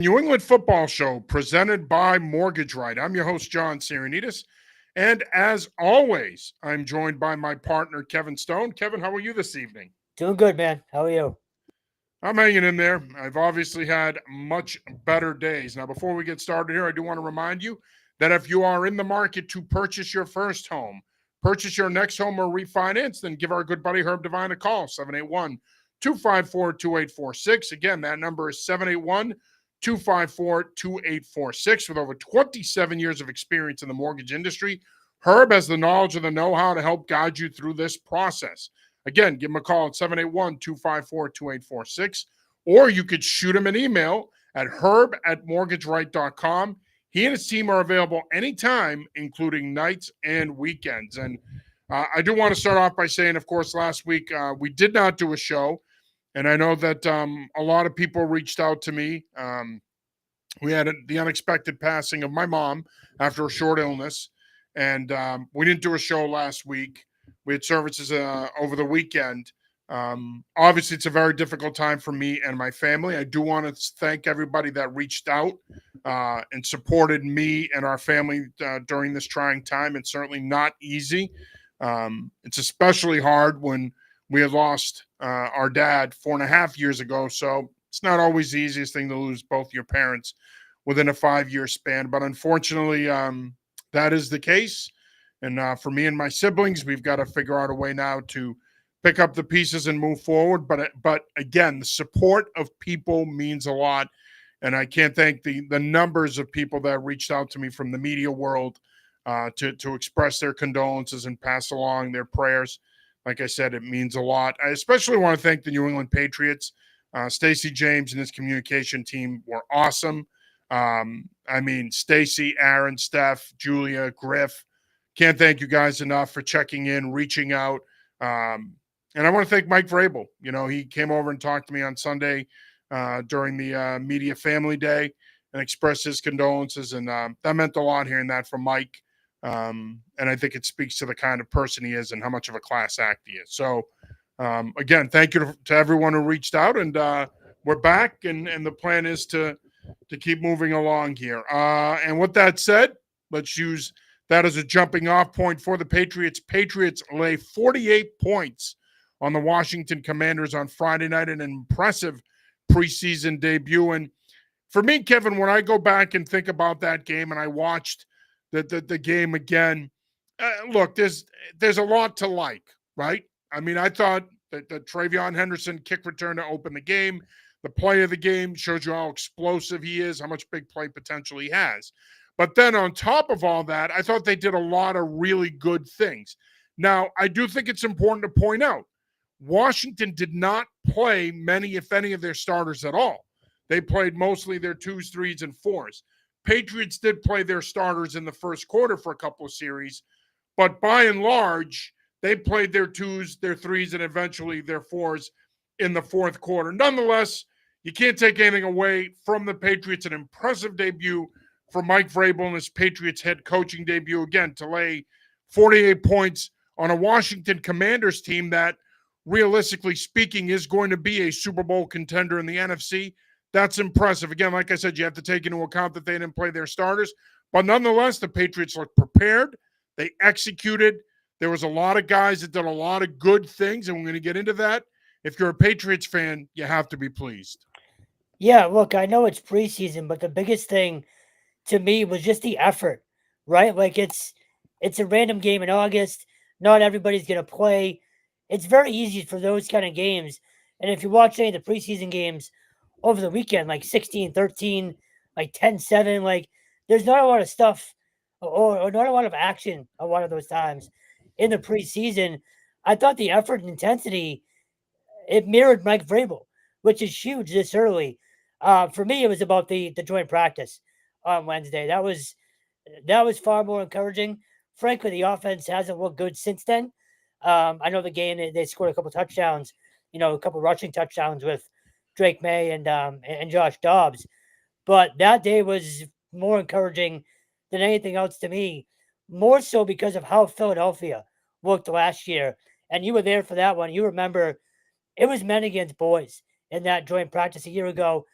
New England Football Show presented by Mortgage Right. I'm your host, John Sarianides. And as always, I'm joined by my partner, Kevin Stone. Kevin, how are you this evening? Doing good, man. How are you? I'm hanging in there. I've obviously had much better days. Now, before we get started here, I do want to remind you that if you are in the market to purchase your first home, purchase your next home, or refinance, then give our good buddy Herb Devine a call, 781 254 2846. Again, that number is 781 254 2846. With over 27 years of experience in the mortgage industry, Herb has the knowledge and the know how to help guide you through this process. Again, give him a call at 781 254 2846, or you could shoot him an email at herb@mortgageright.com. He and his team are available anytime, including nights and weekends. And I do want to start off by saying, of course, last week we did not do a show. And I know that a lot of people reached out to me. We had the unexpected passing of my mom after a short illness. And we didn't do a show last week. We had services over the weekend. Obviously, it's a very difficult time for me and my family. I do want to thank everybody that reached out and supported me and our family during this trying time. It's certainly not easy. It's especially hard when we had lost our dad 4.5 years ago. So it's not always the easiest thing to lose both your parents within a 5-year span. But unfortunately, that is the case. And for me and my siblings, we've got to figure out a way now to pick up the pieces and move forward. But again, the support of people means a lot. And I can't thank the numbers of people that reached out to me from the media world to express their condolences and pass along their prayers. Like I said, it means a lot. I especially want to thank the New England Patriots. Stacey James and his communication team were awesome. Stacey, Aaron, Steph, Julia, Griff. Can't thank you guys enough for checking in, reaching out. And I want to thank Mike Vrabel. You know, he came over and talked to me on Sunday during the Media Family Day and expressed his condolences. And that meant a lot hearing that from Mike. And I think it speaks to the kind of person he is and how much of a class act he is. So, again, thank you to everyone who reached out. And we're back, and the plan is to keep moving along here. And with that said, let's use that as a jumping off point for the Patriots. Patriots lay 48 points on the Washington Commanders on Friday night, an impressive preseason debut. And for me, Kevin, when I go back and think about that game and I watched the game again, look, there's a lot to like, right? I mean, I thought that the Travion Henderson kick return to open the game, the play of the game shows you how explosive he is, how much big play potential he has. But then on top of all that, I thought they did a lot of really good things. Now, I do think it's important to point out, Washington did not play many, if any, of their starters at all. They played mostly their 2s, 3s, and 4s. Patriots did play their starters in the first quarter for a couple of series, but by and large, they played their 2s, their 3s, and eventually their 4s in the fourth quarter. Nonetheless, you can't take anything away from the Patriots. An impressive debut for Mike Vrabel and his Patriots head coaching debut, again, to lay 48 points on a Washington Commanders team that, realistically speaking, is going to be a Super Bowl contender in the NFC. That's impressive. Again, like I said, you have to take into account that they didn't play their starters. But nonetheless, the Patriots looked prepared. They executed. There was a lot of guys that did a lot of good things, and we're going to get into that. If you're a Patriots fan, you have to be pleased. Yeah, look, I know it's preseason, but the biggest thing to me was just the effort, right? Like it's a random game in August. Not everybody's gonna play. It's very easy for those kind of games. And if you watch any of the preseason games over the weekend, like 16-13, like 10-7, like there's not a lot of stuff or not a lot of action a lot of those times in the preseason. I thought the effort and intensity it mirrored Mike Vrabel, which is huge this early. For me, it was about the joint practice on Wednesday. That was far more encouraging. Frankly, the offense hasn't looked good since then. I know the game they scored a couple touchdowns, a couple rushing touchdowns with Drake May and Josh Dobbs, but that day was more encouraging than anything else to me. More so because of how Philadelphia looked last year, and you were there for that one. You remember it was men against boys in that joint practice a year ago.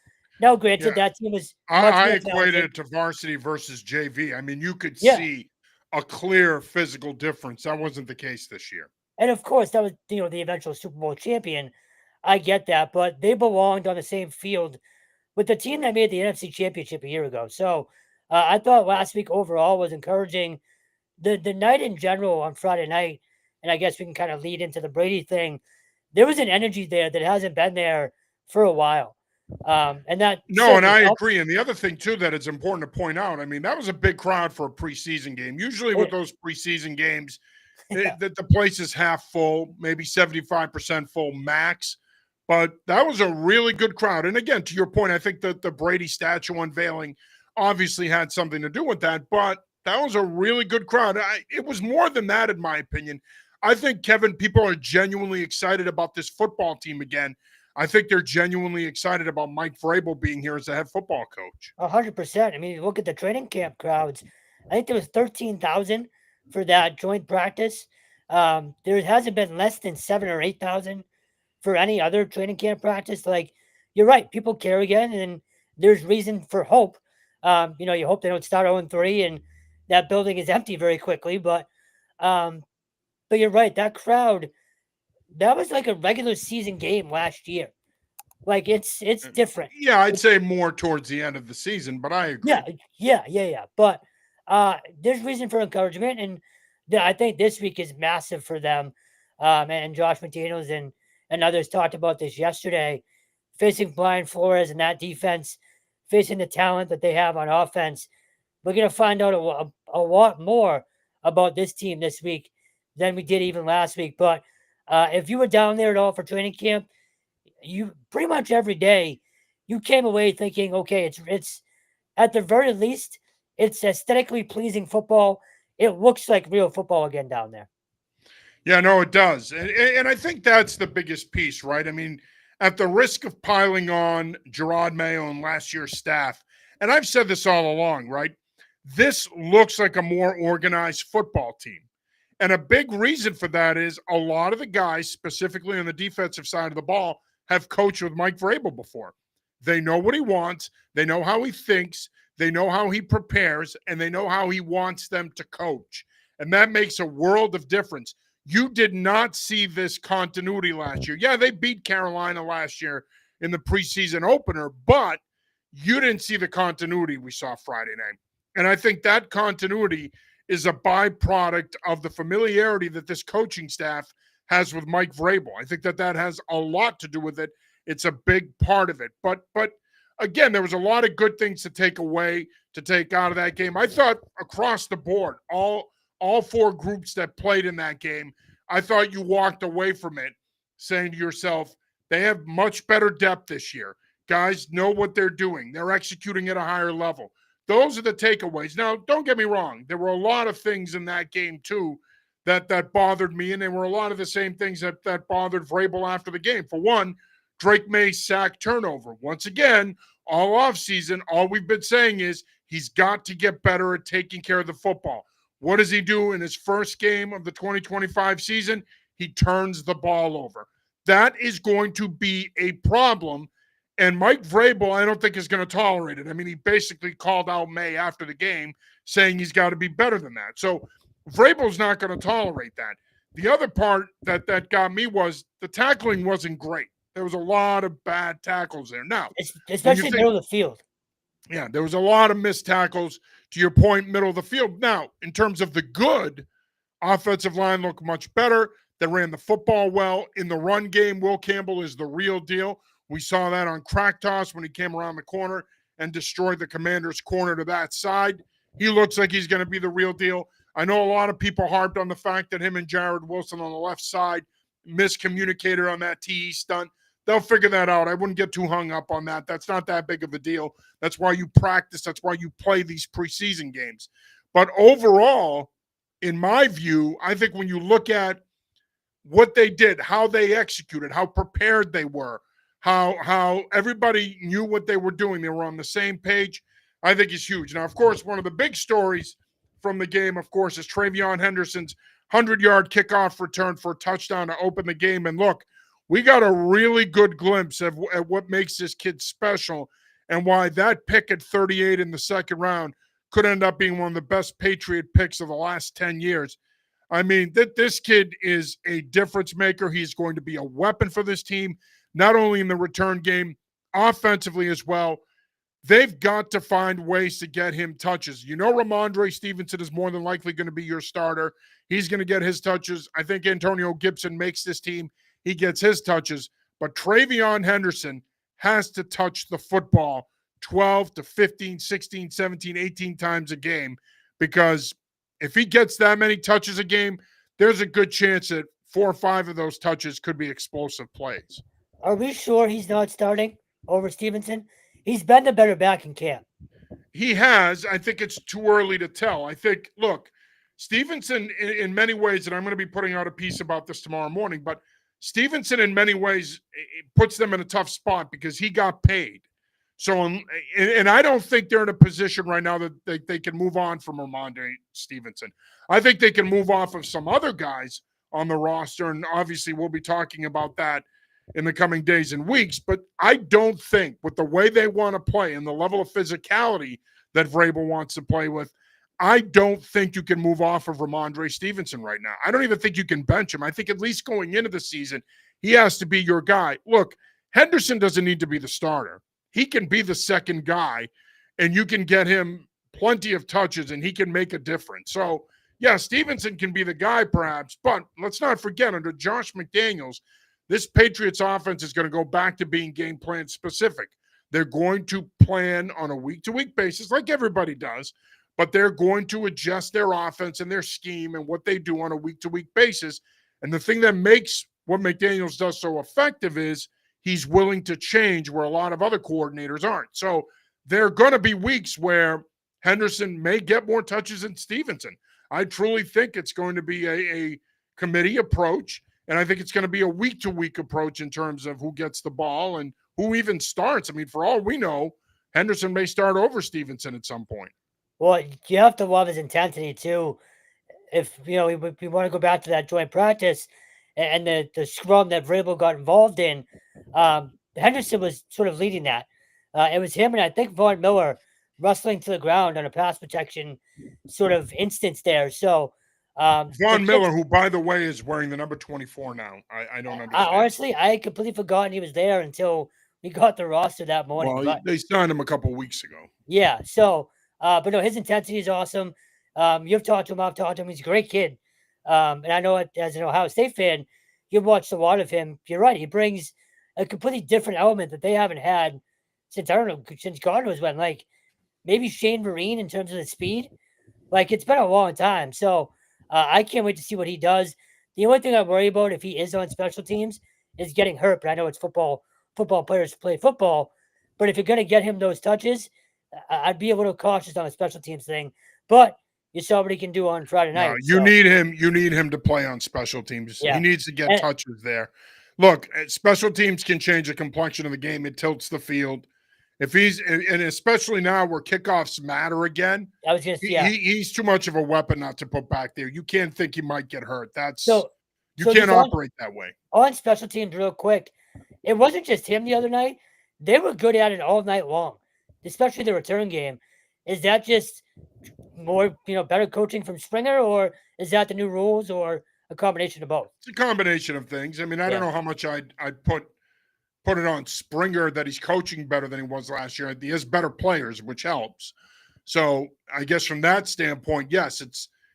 Now, Yeah, granted, that team was much I more equated talented. it to varsity versus JV. I mean, you could Yeah, see a clear physical difference. That wasn't the case this year. and of course, that was the eventual Super Bowl champion. I get that, but they belonged on the same field with the team that made the NFC Championship a year ago. So I thought last week overall was encouraging. The night in general on Friday night, and I guess we can kind of lead into the Brady thing. There was an energy there that hasn't been there for a while, and that No, and certainly I helped. agree. And the other thing too that it's important to point out, I mean, that was a big crowd for a preseason game. Usually with It, those preseason games, yeah, the place is half full, maybe 75% full max. But that was a really good crowd. And again, to your point, I think that the Brady statue unveiling obviously had something to do with that. But that was a really good crowd. It was more than that, in my opinion. I think, Kevin, people are genuinely excited about this football team again. I think they're genuinely excited about Mike Vrabel being here as the head football coach. 100%. I mean, you look at the training camp crowds. I think there was 13,000 for that joint practice. There hasn't been less than 7 or 8,000 for any other training camp practice. Like you're right, people care again, and there's reason for hope. You hope they don't start 0-3 and that building is empty very quickly. Um, but you're right, that crowd that was like a regular season game last year. Like it's different. Yeah, I'd say more towards the end of the season, but I Yeah, agree. yeah. But there's reason for encouragement, and I think this week is massive for them. And Josh McDaniels and others talked about this yesterday, facing Brian Flores and that defense, facing the talent that they have on offense. We're gonna find out a lot more about this team this week than we did even last week. But if you were down there at all for training camp, you pretty much every day you came away thinking, okay, it's at the very least, it's aesthetically pleasing football. It looks like real football again down there. Yeah, no, it does. And I think that's the biggest piece, right? I mean, at the risk of piling on Gerard Mayo and last year's staff, and I've said this all along, right? This looks like a more organized football team. And a big reason for that is a lot of the guys, specifically on the defensive side of the ball, have coached with Mike Vrabel before. They know what he wants, they know how he thinks, they know how he prepares, and they know how he wants them to coach. And that makes a world of difference. You did not see this continuity last year. Yeah, they beat Carolina last year in the preseason opener, but you didn't see the continuity we saw Friday night. And I think that continuity is a byproduct of the familiarity that this coaching staff has with Mike Vrabel. I think that has a lot to do with it. It's a big part of it. But again, there was a lot of good things to take away, to take out of that game. I thought across the board, all four groups that played in that game, I thought you walked away from it saying to yourself, they have much better depth this year. Guys know what they're doing. They're executing at a higher level. Those are the takeaways. Now, don't get me wrong. There were a lot of things in that game, too, that bothered me, and there were a lot of the same things that bothered Vrabel after the game. For one, Drake May's sack turnover. Once again, all offseason, all we've been saying is he's got to get better at taking care of the football. What does he do in his first game of the 2025 season? He turns the ball over. That is going to be a problem. And Mike Vrabel, I don't think is going to tolerate it. I mean, he basically called out May after the game saying he's got to be better than that. So Vrabel's not going to tolerate that. The other part that got me was the tackling wasn't great. There was a lot of bad tackles there. Now, when you Especially think, middle of the field. yeah, there was a lot of missed tackles, to your point, middle of the field. Now, in terms of the good, offensive line looked much better. They ran the football well. In the run game, Will Campbell is the real deal. We saw that on crack toss when he came around the corner and destroyed the Commander's corner to that side. He looks like he's going to be the real deal. I know a lot of people harped on the fact that him and Jared Wilson on the left side miscommunicated on that TE stunt. They'll figure that out. I wouldn't get too hung up on that. That's not that big of a deal. That's why you practice. That's why you play these preseason games. But overall, in my view, I think when you look at what they did, how they executed, how prepared they were, how everybody knew what they were doing, they were on the same page, I think is huge. Now, of course, one of the big stories from the game, of course, is Travion Henderson's 100-yard kickoff return for a touchdown to open the game. And look, we got a really good glimpse at what makes this kid special and why that pick at 38 in the second round could end up being one of the best Patriot picks of the last 10 years. I mean, this kid is a difference maker. He's going to be a weapon for this team, not only in the return game, offensively as well. They've got to find ways to get him touches. You know, Ramondre Stevenson is more than likely going to be your starter. He's going to get his touches. I think Antonio Gibson makes this team. He gets his touches. But Travion Henderson has to touch the football 12 to 15, 16, 17, 18 times a game, because if he gets that many touches a game, there's a good chance that 4 or 5 of those touches could be explosive plays. Are we sure he's not starting over Stevenson? He's been the better back in camp. He has. I think it's too early to tell. I think, look, Stevenson in many ways, and I'm going to be putting out a piece about this tomorrow morning, but Stevenson in many ways puts them in a tough spot because he got paid. So, and I don't think they're in a position right now that they can move on from Ramondre Stevenson. I think they can move off of some other guys on the roster, and obviously we'll be talking about that in the coming days and weeks. But I don't think, with the way they want to play and the level of physicality that Vrabel wants to play with, I don't think you can move off of Ramondre Stevenson right now. I don't even think you can bench him. I think at least going into the season, he has to be your guy. Look, Henderson doesn't need to be the starter. He can be the second guy, and you can get him plenty of touches, and he can make a difference. So, yeah, Stevenson can be the guy perhaps, but let's not forget, under Josh McDaniels, this Patriots offense is going to go back to being game plan specific. They're going to plan on a week-to-week basis like everybody does, but they're going to adjust their offense and their scheme and what they do on a week-to-week basis. And the thing that makes what McDaniels does so effective is he's willing to change where a lot of other coordinators aren't. So there are going to be weeks where Henderson may get more touches than Stevenson. I truly think it's going to be a committee approach, and I think it's going to be a week-to-week approach in terms of who gets the ball and who even starts. I mean, for all we know, Henderson may start over Stevenson at some point. Well, you have to love his intensity too. If we want to go back to that joint practice and the scrum that Vrabel got involved in, Henderson was sort of leading that. It was him and I think Von Miller wrestling to the ground on a pass protection sort of instance there. So Von Miller, who by the way is wearing the number 24 now, I don't understand. Honestly, I had completely forgotten he was there until we got the roster that morning. Well, they signed him a couple weeks ago. Yeah. So, but no, his intensity is awesome. You've talked to him. I've talked to him. He's a great kid. And I know as an Ohio State fan, you've watched a lot of him. You're right. He brings a completely different element that they haven't had since, I don't know, since God knows when. Like maybe Shane Vereen in terms of the speed. Like it's been a long time. So I can't wait to see what he does. The only thing I worry about if he is on special teams is getting hurt. But I know it's football. Football players play football. But if you're going to get him those touches, I'd be a little cautious on a special teams thing. But you saw what he can do on Friday night. No, you need him. You need him to play on special teams. Yeah. He needs to get touches there. Look, special teams can change the complexion of the game. It tilts the field. If he's, and especially now where kickoffs matter again, I was going to say, he's too much of a weapon not to put back there. You can't think he might get hurt. You can't operate that way. On special teams, real quick, it wasn't just him the other night. They were good at it all night long, especially the return game. Is that just more, better coaching from Springer, or is that the new rules, or a combination of both? It's a combination of things. I mean, I don't know how much I'd put it on Springer that he's coaching better than he was last year. He has better players, which helps. So I guess from that standpoint, yes,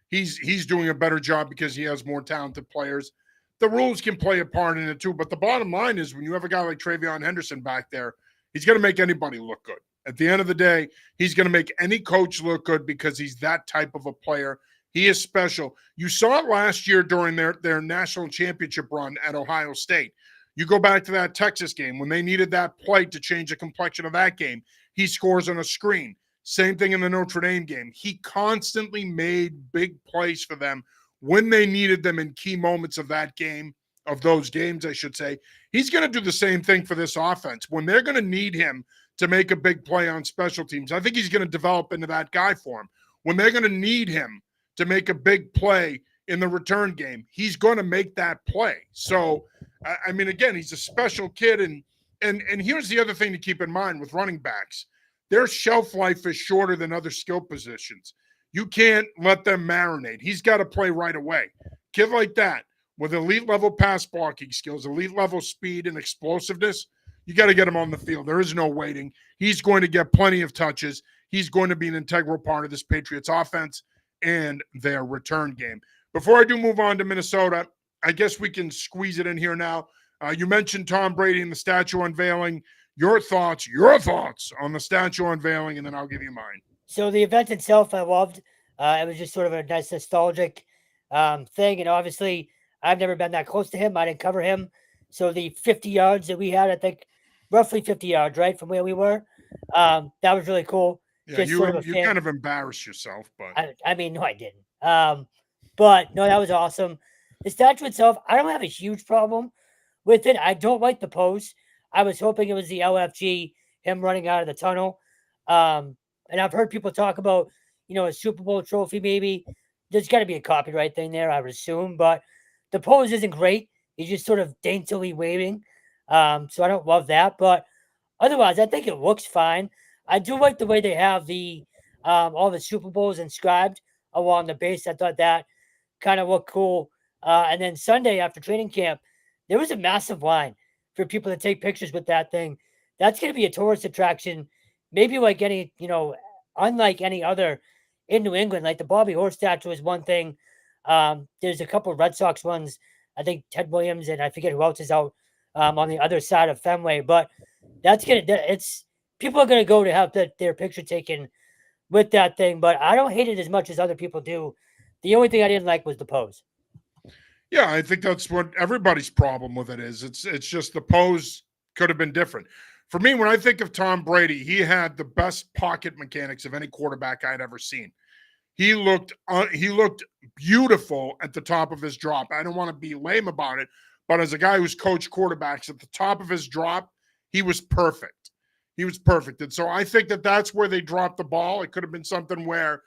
he's doing a better job because he has more talented players. The rules can play a part in it too, but the bottom line is when you have a guy like Travion Henderson back there, he's going to make anybody look good. At the end of the day, he's going to make any coach look good because he's that type of a player. He is special. You saw it last year during their national championship run at Ohio State. You go back to that Texas game when they needed that play to change the complexion of that game. He scores on a screen. Same thing in the Notre Dame game. He constantly made big plays for them when they needed them in key moments of that game, of those games, I should say. He's going to do the same thing for this offense. When they're going to need him to make a big play on special teams, I think he's going to develop into that guy for him. When they're going to need him to make a big play in the return game, he's going to make that play. So, I mean, again, he's a special kid, and and here's the other thing to keep in mind with running backs. Their shelf life is shorter than other skill positions. You can't let them marinate. He's got to play right away. Kid like that with elite level pass blocking skills, elite level speed and explosiveness, you got to get him on the field. There is no waiting. He's going to get plenty of touches. He's going to be an integral part of this Patriots offense and their return game. Before I do move on to Minnesota, I guess we can squeeze it in here now. You mentioned Tom Brady and the statue unveiling. Your thoughts on the statue unveiling, and then I'll give you mine. So the event itself, I loved. It was just sort of a nice nostalgic thing. And obviously, I've never been that close to him. I didn't cover him. So the 50 yards that we had, I think roughly 50 yards, right, from where we were, that was really cool. Yeah, just you kind of embarrassed yourself, but I mean, no, I didn't. But no, that was awesome. The statue itself, I don't have a huge problem with it. I don't like the pose. I was hoping it was the LFG, him running out of the tunnel. And I've heard people talk about, a Super Bowl trophy maybe. There's got to be a copyright thing there, I would assume. But the pose isn't great. He's just sort of daintily waving. So I don't love that. But otherwise, I think it looks fine. I do like the way they have the all the Super Bowls inscribed along the base. I thought that kind of looked cool. And then Sunday after training camp, there was a massive line for people to take pictures with that thing. That's going to be a tourist attraction, maybe like any, unlike any other in New England. Like the Bobby Orr statue is one thing. There's a couple of Red Sox ones. I think Ted Williams and I forget who else is out on the other side of Fenway. But people are going to go to have their picture taken with that thing. But I don't hate it as much as other people do. The only thing I didn't like was the pose. Yeah, I think that's what everybody's problem with it is. It's just the pose could have been different. For me, when I think of Tom Brady, he had the best pocket mechanics of any quarterback I'd ever seen. He looked beautiful at the top of his drop. I don't want to be lame about it, but as a guy who's coached quarterbacks, at the top of his drop, he was perfect. He was perfect. And so I think that's where they dropped the ball. It could have been something where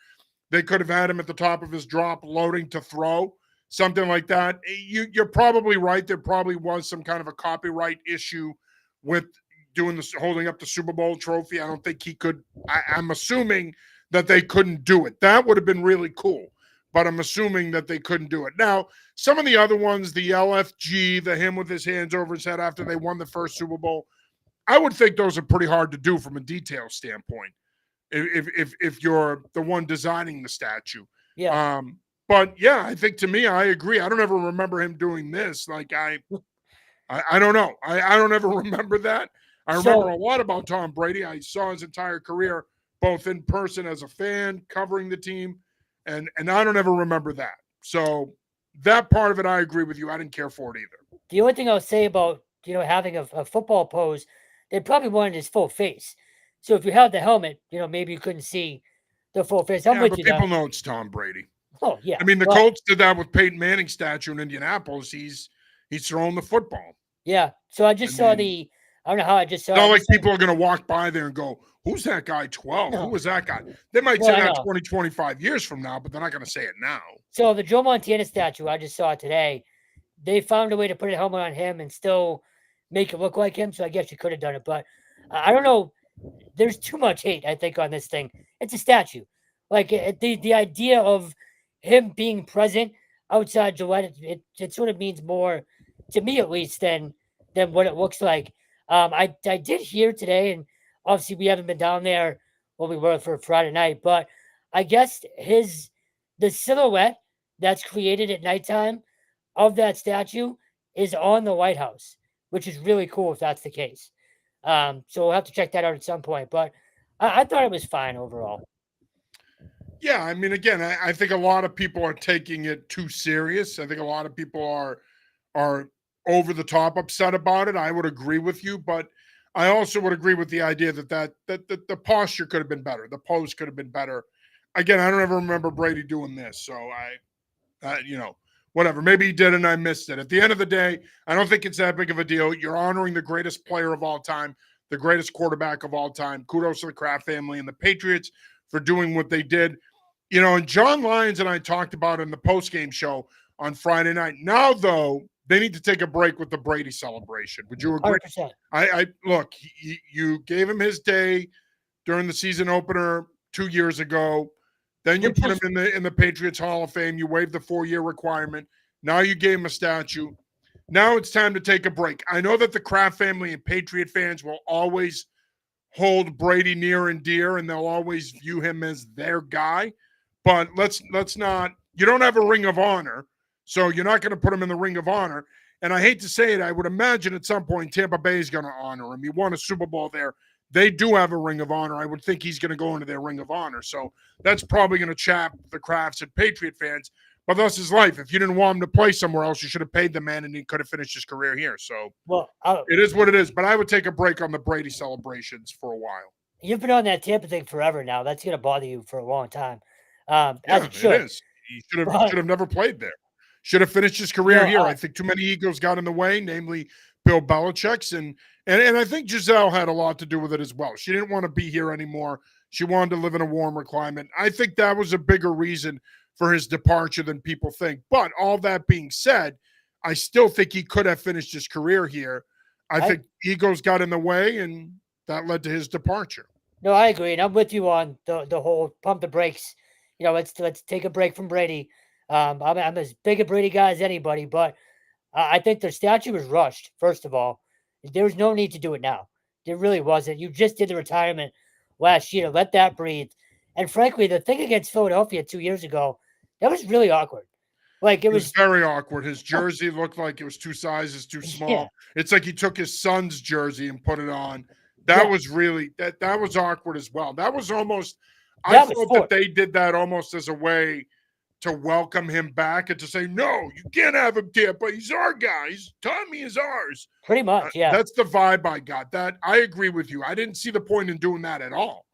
they could have had him at the top of his drop loading to throw. Something like that. You're probably right. There probably was some kind of a copyright issue with doing this, holding up the Super Bowl trophy. I don't think he could. I'm assuming that they couldn't do it. That would have been really cool, but I'm assuming that they couldn't do it. Now, some of the other ones, the LFG, the him with his hands over his head after they won the first Super Bowl, I would think those are pretty hard to do from a detail standpoint. If you're the one designing the statue, yeah. But yeah, I think to me, I agree. I don't ever remember him doing this. Like I don't know. I don't ever remember that. I remember a lot about Tom Brady. I saw his entire career, both in person as a fan, covering the team, and I don't ever remember that. So that part of it, I agree with you. I didn't care for it either. The only thing I'll say about having a football pose, they probably wanted his full face. So if you had the helmet, maybe you couldn't see the full face. I'm with but you. People know it's Tom Brady. Oh yeah. I mean, the Colts did that with Peyton Manning's statue in Indianapolis. He's throwing the football. Yeah. So I saw I don't know how I just saw. It's not like people are going to walk by there and go, "Who's that guy? 12? No. Who was that guy?" They might say that 20, 25 years from now, but they're not going to say it now. So the Joe Montana statue I just saw today, they found a way to put a helmet on him and still make it look like him. So I guess you could have done it, but I don't know. There's too much hate, I think, on this thing. It's a statue. Like the idea of him being present outside Gillette, it sort of means more to me, at least, than what it looks like. I did hear today, and obviously we haven't been down there when we were for Friday night, but I guess the silhouette that's created at nighttime of that statue is on the White House, which is really cool if that's the case. So we'll have to check that out at some point, but I thought it was fine overall. Yeah, I mean, again, I think a lot of people are taking it too serious. I think a lot of people are over the top upset about it. I would agree with you, but I also would agree with the idea that the posture could have been better. The pose could have been better. Again, I don't ever remember Brady doing this, so whatever. Maybe he did and I missed it. At the end of the day, I don't think it's that big of a deal. You're honoring the greatest player of all time, the greatest quarterback of all time. Kudos to the Kraft family and the Patriots for doing what they did. And John Lyons and I talked about in the postgame show on Friday night. Now, though, they need to take a break with the Brady celebration. Would you agree? 100%. I look, you gave him his day during the season opener 2 years ago. Then you put him in the Patriots Hall of Fame. You waived the 4-year requirement. Now you gave him a statue. Now it's time to take a break. I know that the Kraft family and Patriot fans will always hold Brady near and dear, and they'll always view him as their guy. But let's not. You don't have a ring of honor, so you're not going to put him in the ring of honor. And I hate to say it, I would imagine at some point Tampa Bay is going to honor him. He won a Super Bowl there. They do have a ring of honor. I would think he's going to go into their ring of honor. So that's probably going to chap the Krafts and Patriot fans. But that's his life. If you didn't want him to play somewhere else, you should have paid the man, and he could have finished his career here. So it is what it is. But I would take a break on the Brady celebrations for a while. You've been on that Tampa thing forever now. That's going to bother you for a long time. As it should. It is. He should have never played there. Should have finished his career here. I think too many egos got in the way, namely Bill Belichick's. And I think Giselle had a lot to do with it as well. She didn't want to be here anymore. She wanted to live in a warmer climate. I think that was a bigger reason for his departure than people think. But all that being said, I still think he could have finished his career here. I think egos got in the way, and that led to his departure. No, I agree. And I'm with you on the whole pump the brakes. Let's take a break from Brady. I'm as big a Brady guy as anybody, but I think their statue was rushed, first of all. There was no need to do it now. There really wasn't. You just did the retirement last year. Let that breathe. And frankly, the thing against Philadelphia 2 years ago, that was really awkward. Like it was very awkward. His jersey looked like it was 2 sizes too small. Yeah. It's like he took his son's jersey and put it on. That was really that was awkward as well. That was almost I thought that they did that almost as a way to welcome him back and to say, no, you can't have him here, but he's our guy. Tommy is ours. Pretty much, yeah. That's the vibe I got. That I agree with you. I didn't see the point in doing that at all.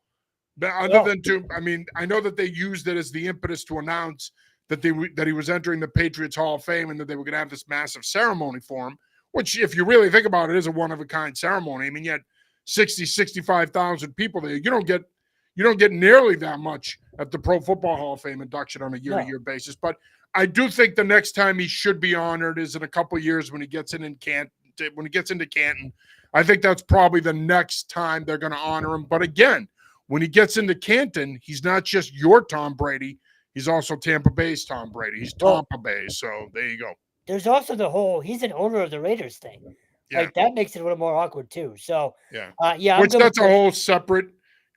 But other than I know that they used it as the impetus to announce that he was entering the Patriots Hall of Fame and that they were going to have this massive ceremony for him, which, if you really think about it, is a one-of-a-kind ceremony. I mean, you had 65,000 people there. You don't get nearly that much at the Pro Football Hall of Fame induction on a year-to-year basis. But I do think the next time he should be honored is in a couple of years when he gets into Canton. I think that's probably the next time they're going to honor him. But again, when he gets into Canton, he's not just your Tom Brady. He's also Tampa Bay's Tom Brady. He's Tampa Bay. So there you go. There's also the whole he's an owner of the Raiders thing. Yeah. Like that makes it a little more awkward too. So which that's a whole separate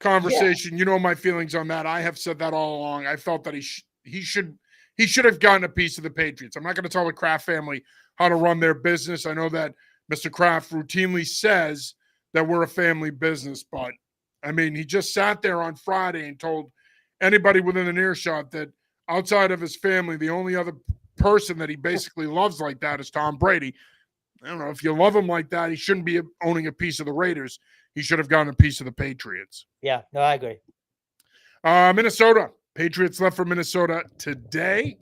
conversation. Yeah. You know my feelings on that. I have said that all along. I felt that he should have gotten a piece of the Patriots. I'm not going to tell the Kraft family how to run their business. I know that Mr. Kraft routinely says that we're a family business, but I mean, he just sat there on Friday and told anybody within an earshot that outside of his family, the only other person that he basically loves like that is Tom Brady. I don't know. If you love him like that, he shouldn't be owning a piece of the Raiders. He should have gotten a piece of the Patriots. Yeah, no, I agree. Minnesota. Patriots left for Minnesota today.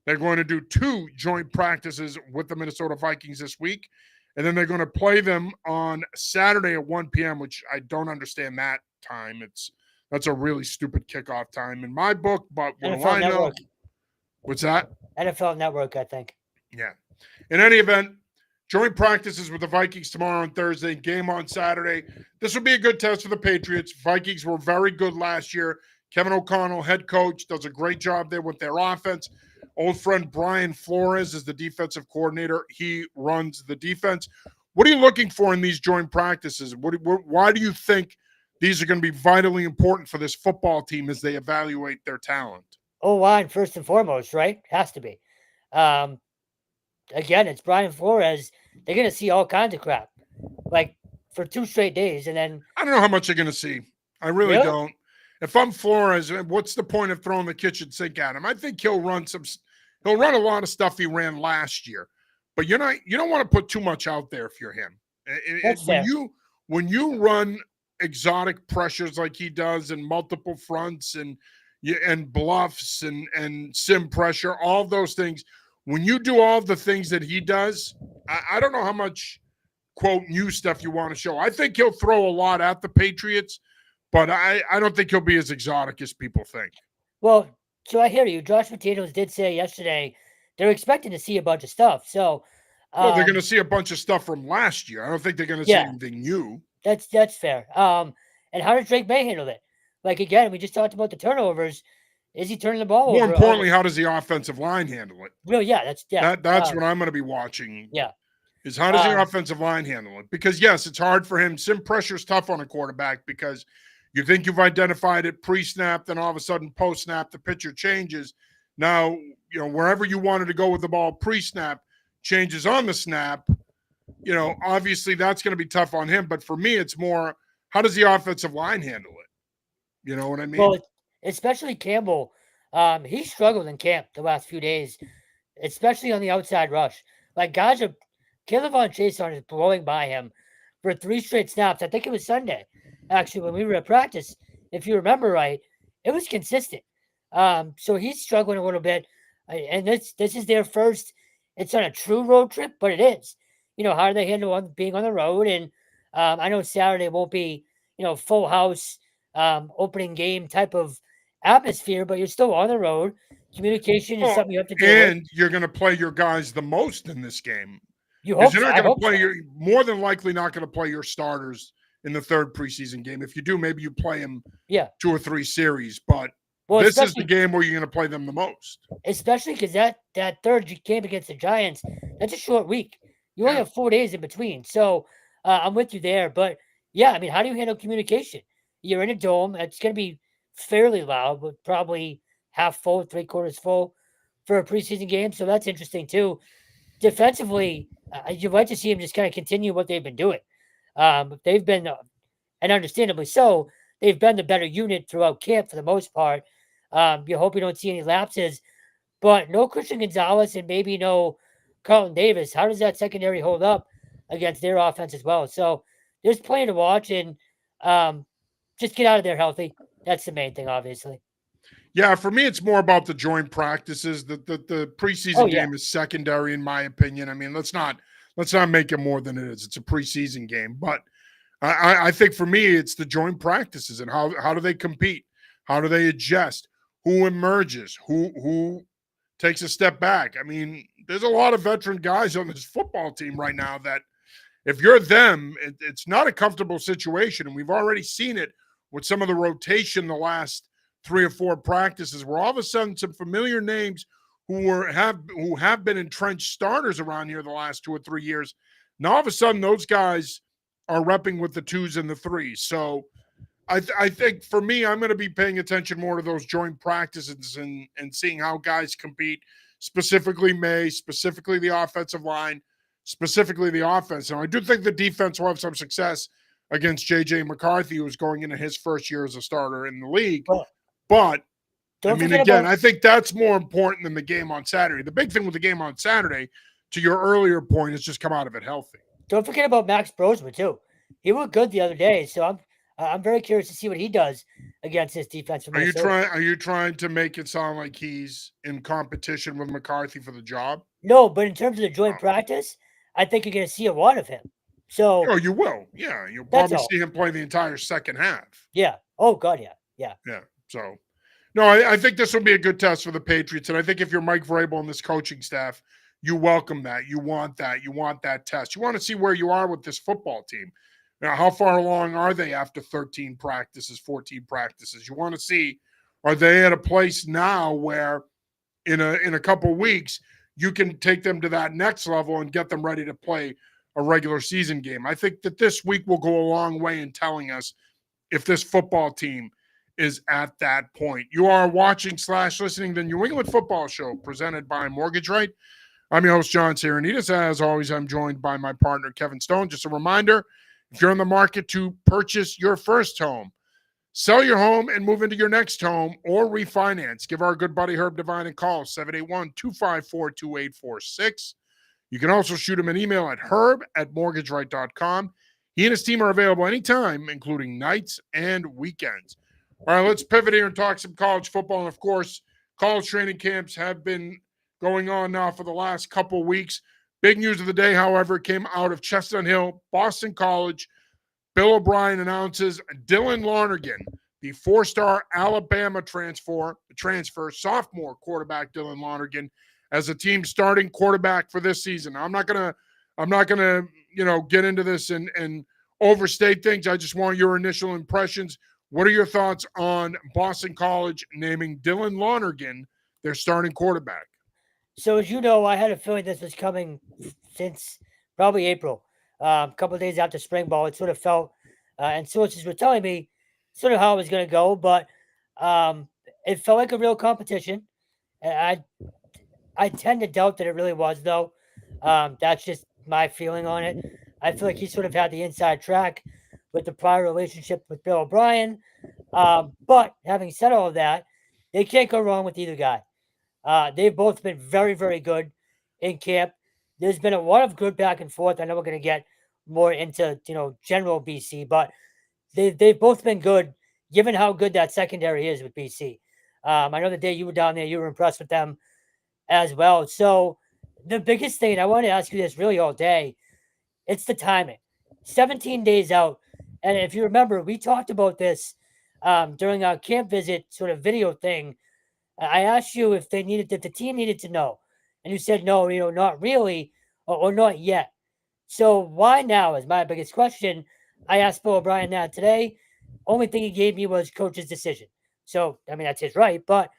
They're going to do 2 joint practices with the Minnesota Vikings this week. And then they're going to play them on Saturday at 1 p.m., which I don't understand that time. That's a really stupid kickoff time in my book, but NFL Network. What's that? NFL Network, I think. Yeah. In any event, joint practices with the Vikings tomorrow and Thursday, game on Saturday. This will be a good test for the Patriots. Vikings were very good last year. Kevin O'Connell, head coach, does a great job there with their offense. Old friend Brian Flores is the defensive coordinator. He runs the defense. What are you looking for in these joint practices? Why do you think these are going to be vitally important for this football team as they evaluate their talent? O-line, first and foremost, right? Has to be. Again, it's Brian Flores. They're going to see all kinds of crap, like for 2 straight days. And then I don't know how much they're going to see. I really don't. If I'm Flores, what's the point of throwing the kitchen sink at him? I think he'll run a lot of stuff he ran last year, but you don't want to put too much out there if you're him. When you run exotic pressures like he does and multiple fronts and bluffs and sim pressure, all those things, when you do all the things that he does, I don't know how much, quote, new stuff you want to show. I think he'll throw a lot at the Patriots, but I don't think he'll be as exotic as people think. Well, so I hear you. Josh McDaniels did say yesterday they're expecting to see a bunch of stuff. So Well, they're going to see a bunch of stuff from last year. I don't think they're going to see Yeah. anything new. That's fair. And how does Drake May handle it? Like again, we just talked about the turnovers. Is he turning the ball More over? importantly, how does the offensive line handle it? Well, yeah, That's what I'm going to be watching. Yeah. Is how does the offensive line handle it? Because yes, it's hard for him. Sim pressure is tough on a quarterback because you think you've identified it pre-snap, then all of a sudden post-snap the picture changes. Now, wherever you wanted to go with the ball pre-snap changes on the snap. Obviously that's going to be tough on him. But for me, it's more how does the offensive line handle it? You know what I mean? Well, especially Campbell. He struggled in camp the last few days, especially on the outside rush. Like guys are Caleb Von Chason is blowing by him for 3 straight snaps. I think it was Sunday, actually, when we were at practice. If you remember right, it was consistent. So he's struggling a little bit. And this is their first. It's on a true road trip, but it is. How do they handle being on the road? And I know Saturday won't be, full house opening game type of atmosphere, but you're still on the road. Communication is something you have to do. And you're going to play your guys the most in this game. You hope you're not going to play so. more than likely not going to play your starters in the third preseason game. If you do, maybe you play them 2 or 3 series. But this is the game where you're going to play them the most. Especially because that third game against the Giants, that's a short week. You only have 4 days in between. So I'm with you there. But yeah, I mean, how do you handle communication? You're in a dome. It's going to be fairly loud, but probably half full, 3/4 full for a preseason game. So that's interesting too. Defensively, you'd like to see them just kind of continue what they've been doing. They've been, and understandably so, they've been the better unit throughout camp for the most part. You hope you don't see any lapses, but no Christian Gonzalez and maybe no Carlton Davis. How does that secondary hold up against their offense as well? So there's plenty to watch, and just get out of there healthy. That's the main thing, obviously. Yeah, for me, it's more about the joint practices. The preseason game is secondary, in my opinion. I mean, let's not make it more than it is. It's a preseason game, but I think for me, it's the joint practices and how do they compete? How do they adjust? Who emerges? Who takes a step back? I mean, there's a lot of veteran guys on this football team right now that if you're them, it's not a comfortable situation, and we've already seen it with some of the rotation the last 3 or 4 practices where all of a sudden some familiar names who have been entrenched starters around here the last 2 or 3 years, now all of a sudden those guys are repping with the 2s and the 3s. So I think for me, I'm going to be paying attention more to those joint practices and seeing how guys compete, specifically May, specifically the offensive line, specifically the offense. Now, I do think the defense will have some success against J.J. McCarthy, who's going into his first year as a starter in the league. But, I mean, again, I think that's more important than the game on Saturday. The big thing with the game on Saturday, to your earlier point, is just come out of it healthy. Don't forget about Max Brosman, too. He looked good the other day, so I'm very curious to see what he does against this defense. Are you trying to make it sound like he's in competition with McCarthy for the job? No, but in terms of the joint practice, I think you're going to see a lot of him. So, you will. Yeah, you'll probably see him play the entire second half. Yeah. Oh God, yeah. Yeah. So, no, I think this will be a good test for the Patriots, and I think if you're Mike Vrabel and this coaching staff, you welcome that. You want that. You want that test. You want to see where you are with this football team. Now, how far along are they after 13 practices, 14 practices? You want to see, are they at a place now where in a couple weeks you can take them to that next level and get them ready to play a regular season game? I think that this week will go a long way in telling us if this football team is at that point. You are watching / listening to the New England Football Show presented by Mortgage Right. I'm your host, John Sarianides. As always, I'm joined by my partner, Kevin Stone. Just a reminder, if you're in the market to purchase your first home, sell your home and move into your next home, or refinance, give our good buddy Herb Devine a call, 781-254-2846. You can also shoot him an email at herb@mortgageright.com. He and his team are available anytime, including nights and weekends. All right, let's pivot here and talk some college football. And, of course, college training camps have been going on now for the last couple weeks. Big news of the day, however, came out of Chestnut Hill, Boston College. Bill O'Brien announces Dylan Lonergan, the 4-star Alabama transfer, sophomore quarterback Dylan Lonergan, as a team starting quarterback for this season. I'm not gonna get into this and overstate things. I just want your initial impressions. What are your thoughts on Boston College naming Dylan Lonergan their starting quarterback? So as you know, I had a feeling this was coming since probably April. A couple of days after spring ball, it sort of felt, and sources were telling me sort of how it was going to go, but um, it felt like a real competition. And I tend to doubt that it really was, though. That's just my feeling on it. I feel like he sort of had the inside track with the prior relationship with Bill O'Brien. But having said all of that, they can't go wrong with either guy. They've both been very, very good in camp. There's been a lot of good back and forth. I know we're going to get more into general BC, but they've both been good given how good that secondary is with BC. I know the day you were down there, you were impressed with them as well. So the biggest thing, and I want to ask you this really all day, it's the timing. 17 days out. And if you remember, we talked about this during our camp visit sort of video thing. I asked you if the team needed to know. And you said, no, not really, or not yet. So why now is my biggest question. I asked Bill O'Brien that today. Only thing he gave me was coach's decision. So, I mean, that's his right, but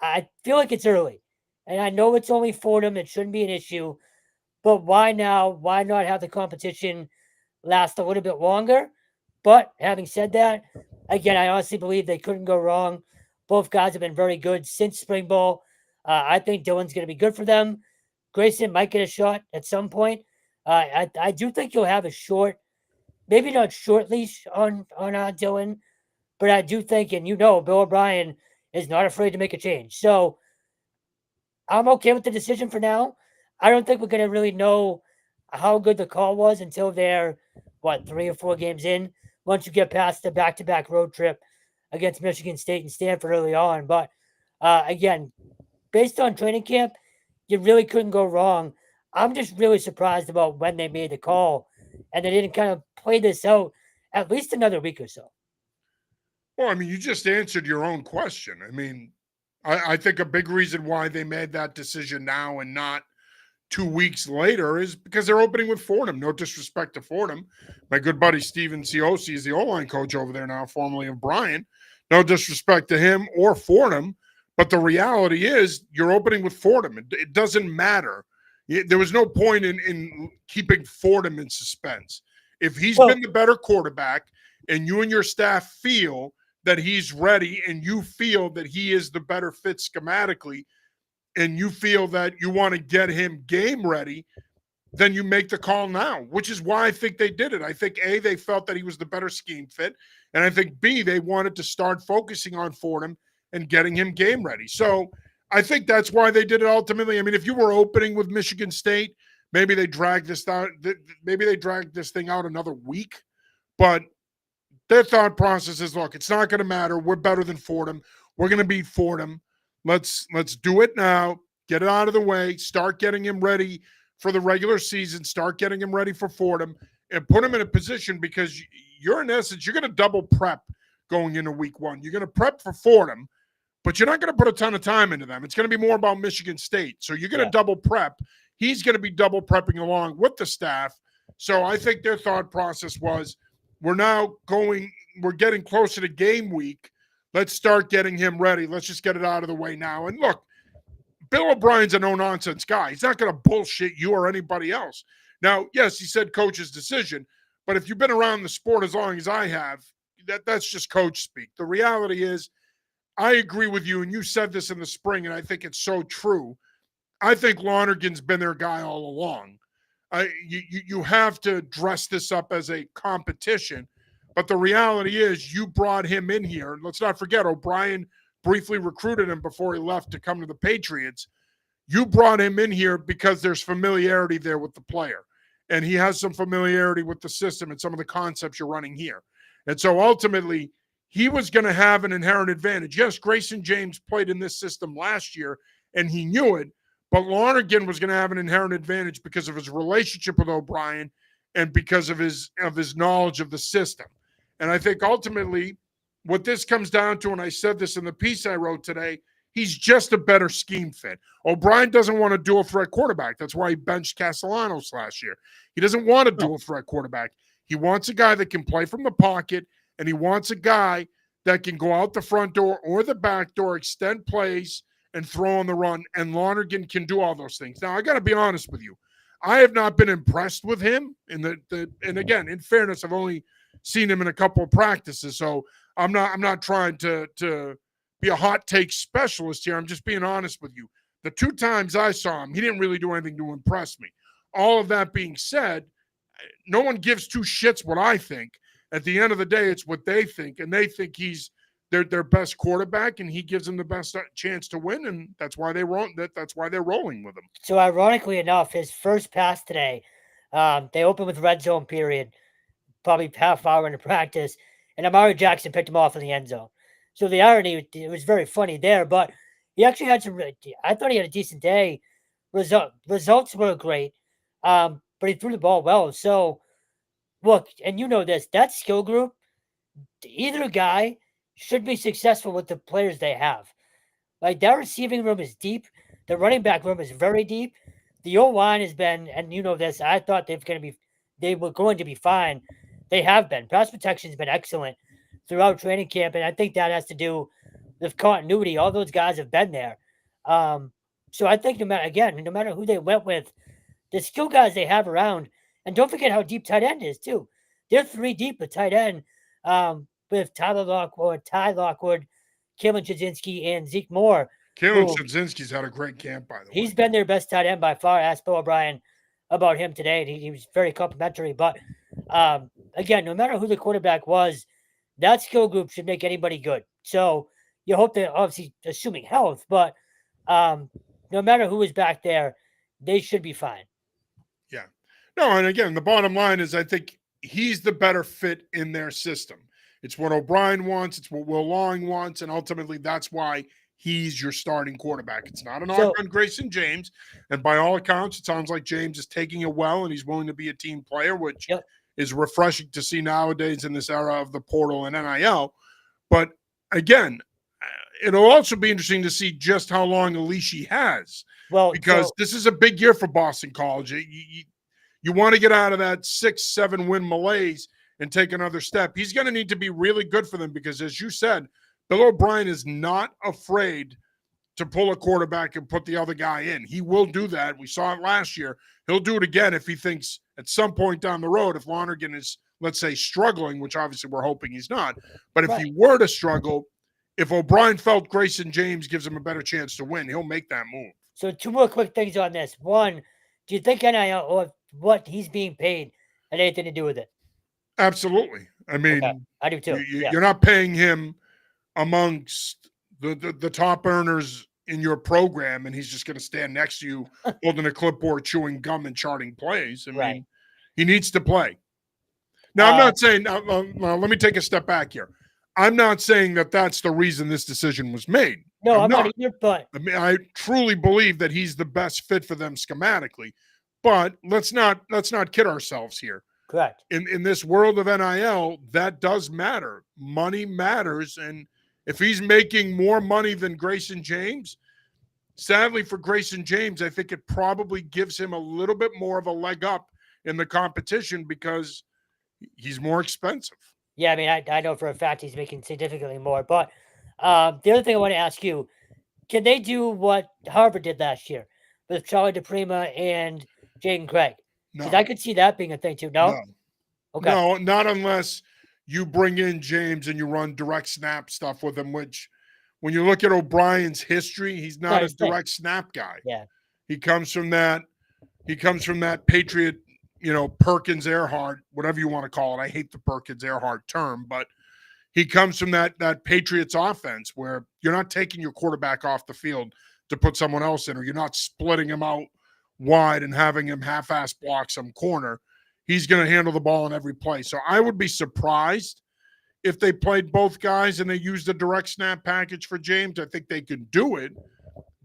I feel like it's early. And I know it's only Fordham. It shouldn't be an issue. But why now? Why not have the competition last a little bit longer? But having said that, again, I honestly believe they couldn't go wrong. Both guys have been very good since spring ball. I think Dylan's going to be good for them. Grayson might get a shot at some point. I do think you'll have a short, maybe not short leash on Dylan, but I do think, and Bill O'Brien is not afraid to make a change. So I'm okay with the decision for now. I don't think we're going to really know how good the call was until they're, 3 or 4 games in, once you get past the back-to-back road trip against Michigan State and Stanford early on. But again, based on training camp, you really couldn't go wrong. I'm just really surprised about when they made the call, and they didn't kind of play this out at least another week or so. Well, I mean, you just answered your own question. I mean, I think a big reason why they made that decision now and not 2 weeks later is because they're opening with Fordham. No disrespect to Fordham. My good buddy Steven Ciosi is the O-line coach over there now, formerly of Bryant. No disrespect to him or Fordham, but the reality is you're opening with Fordham. It doesn't matter. There was no point in keeping Fordham in suspense. If he's been the better quarterback and you and your staff feel that he's ready and you feel that he is the better fit schematically and you feel that you want to get him game ready, then you make the call now, which is why I think they did it. I think, A, they felt that he was the better scheme fit, and I think, B, they wanted to start focusing on Fordham and getting him game ready. So I think that's why they did it ultimately. I mean, if you were opening with Michigan State, maybe they dragged this out. Maybe they dragged this thing out another week, but their thought process is, look, it's not going to matter. We're better than Fordham. We're going to beat Fordham. Let's do it now. Get it out of the way. Start getting him ready for the regular season. Start getting him ready for Fordham and put him in a position because you're, in essence, you're going to double prep going into week 1. You're going to prep for Fordham, but you're not going to put a ton of time into them. It's going to be more about Michigan State. So you're going to double prep. He's going to be double prepping along with the staff. So I think their thought process was, we're getting closer to game week. Let's start getting him ready. Let's just get it out of the way now. And look, Bill O'Brien's a no-nonsense guy. He's not going to bullshit you or anybody else. Now, yes, he said coach's decision, but if you've been around the sport as long as I have, that's just coach speak. The reality is, I agree with you, and you said this in the spring, and I think it's so true. I think Lonergan's been their guy all along. You have to dress this up as a competition, but the reality is you brought him in here. Let's not forget, O'Brien briefly recruited him before he left to come to the Patriots. You brought him in here because there's familiarity there with the player, and he has some familiarity with the system and some of the concepts you're running here. And so ultimately, he was going to have an inherent advantage. Yes, Grayson James played in this system last year, and he knew it, but Lonergan was going to have an inherent advantage because of his relationship with O'Brien and because of his knowledge of the system. And I think ultimately what this comes down to, and I said this in the piece I wrote today, He's just a better scheme fit. O'Brien doesn't want to dual threat quarterback. That's why he benched Castellanos last year. He doesn't want a dual threat quarterback. He wants a guy that can play from the pocket, and he wants a guy that can go out the front door or the back door, extend plays, and throw on the run. And Lonergan can do all those things. Now, I got to be honest with you. I have not been impressed with him. And again, in fairness, I've only seen him in a couple of practices, so I'm not trying to be a hot take specialist here. I'm just being honest with you. The 2 times I saw him, he didn't really do anything to impress me. All of that being said, no one gives 2 shits what I think. At the end of the day, it's what they think, and they think he's their best quarterback, and he gives them the best chance to win, and that's why they're rolling with him. So ironically enough, his first pass today, they opened with red zone period, probably half hour into practice, and Amari Jackson picked him off in the end zone. So the irony, it was very funny there, but he actually had I thought he had a decent day. Results were great, but he threw the ball well. So look, and you know this, that skill group, either guy should be successful with the players they have. Like, that receiving room is deep. The running back room is very deep. The O-line has been, and you know this, I thought they were going to be fine. They have been. Pass protection has been excellent throughout training camp, and I think that has to do with continuity. All those guys have been there. So I think no matter who they went with, the skill guys they have around, and don't forget how deep tight end is too. They're 3 deep with tight end, with Ty Lockwood, Kalen Chudzinski, and Zeke Moore. Kalen Chudzinski's had a great camp, by the way. He's been their best tight end by far. I asked Bill O'Brien about him today, and he was very complimentary. But again, no matter who the quarterback was, that skill group should make anybody good. So you hope that, obviously, assuming health, but no matter who is back there, they should be fine. Yeah. No, and again, the bottom line is I think he's the better fit in their system. It's what O'Brien wants. It's what Will Long wants. And ultimately, that's why he's your starting quarterback. It's not an knock on Grayson James. And by all accounts, it sounds like James is taking it well and he's willing to be a team player, which is refreshing to see nowadays in this era of the portal and NIL. But again, it'll also be interesting to see just how long a leash he has. Well, because this is a big year for Boston College. You want to get out of that 6-7 win malaise and take another step. He's going to need to be really good for them because, as you said, Bill O'Brien is not afraid to pull a quarterback and put the other guy in. He will do that. We saw it last year. He'll do it again if he thinks at some point down the road, if Lonergan is, let's say, struggling, which obviously we're hoping he's not. But if he were to struggle, if O'Brien felt Grayson James gives him a better chance to win, he'll make that move. So 2 more quick things on this. One, do you think NIL or what he's being paid had anything to do with it? Absolutely. I mean, I do too. You're not paying him amongst the top earners in your program, and he's just going to stand next to you holding a clipboard, chewing gum, and charting plays. I mean, he needs to play. Now, I'm not saying let me take a step back here. I'm not saying that that's the reason this decision was made. No, I'm not either, but I mean, I truly believe that he's the best fit for them schematically. But let's not kid ourselves here. Correct. In this world of NIL, that does matter. Money matters, and if he's making more money than Grayson James, sadly for Grayson James, I think it probably gives him a little bit more of a leg up in the competition because he's more expensive. Yeah, I mean, I know for a fact he's making significantly more. But the other thing I want to ask you, can they do what Harvard did last year with Charlie DePrima and Jaden Craig? Because I could see that being a thing too. No? Okay. No, not unless you bring in James and you run direct snap stuff with him, which when you look at O'Brien's history, he's not a direct snap guy. Yeah. He comes from that Patriot, Perkins Earhart, whatever you want to call it. I hate the Perkins Earhart term, but he comes from that Patriots offense where you're not taking your quarterback off the field to put someone else in, or you're not splitting him out wide and having him half-ass block some corner. He's going to handle the ball in every play. So I would be surprised if they played both guys and they used a direct snap package for James. I think they could do it,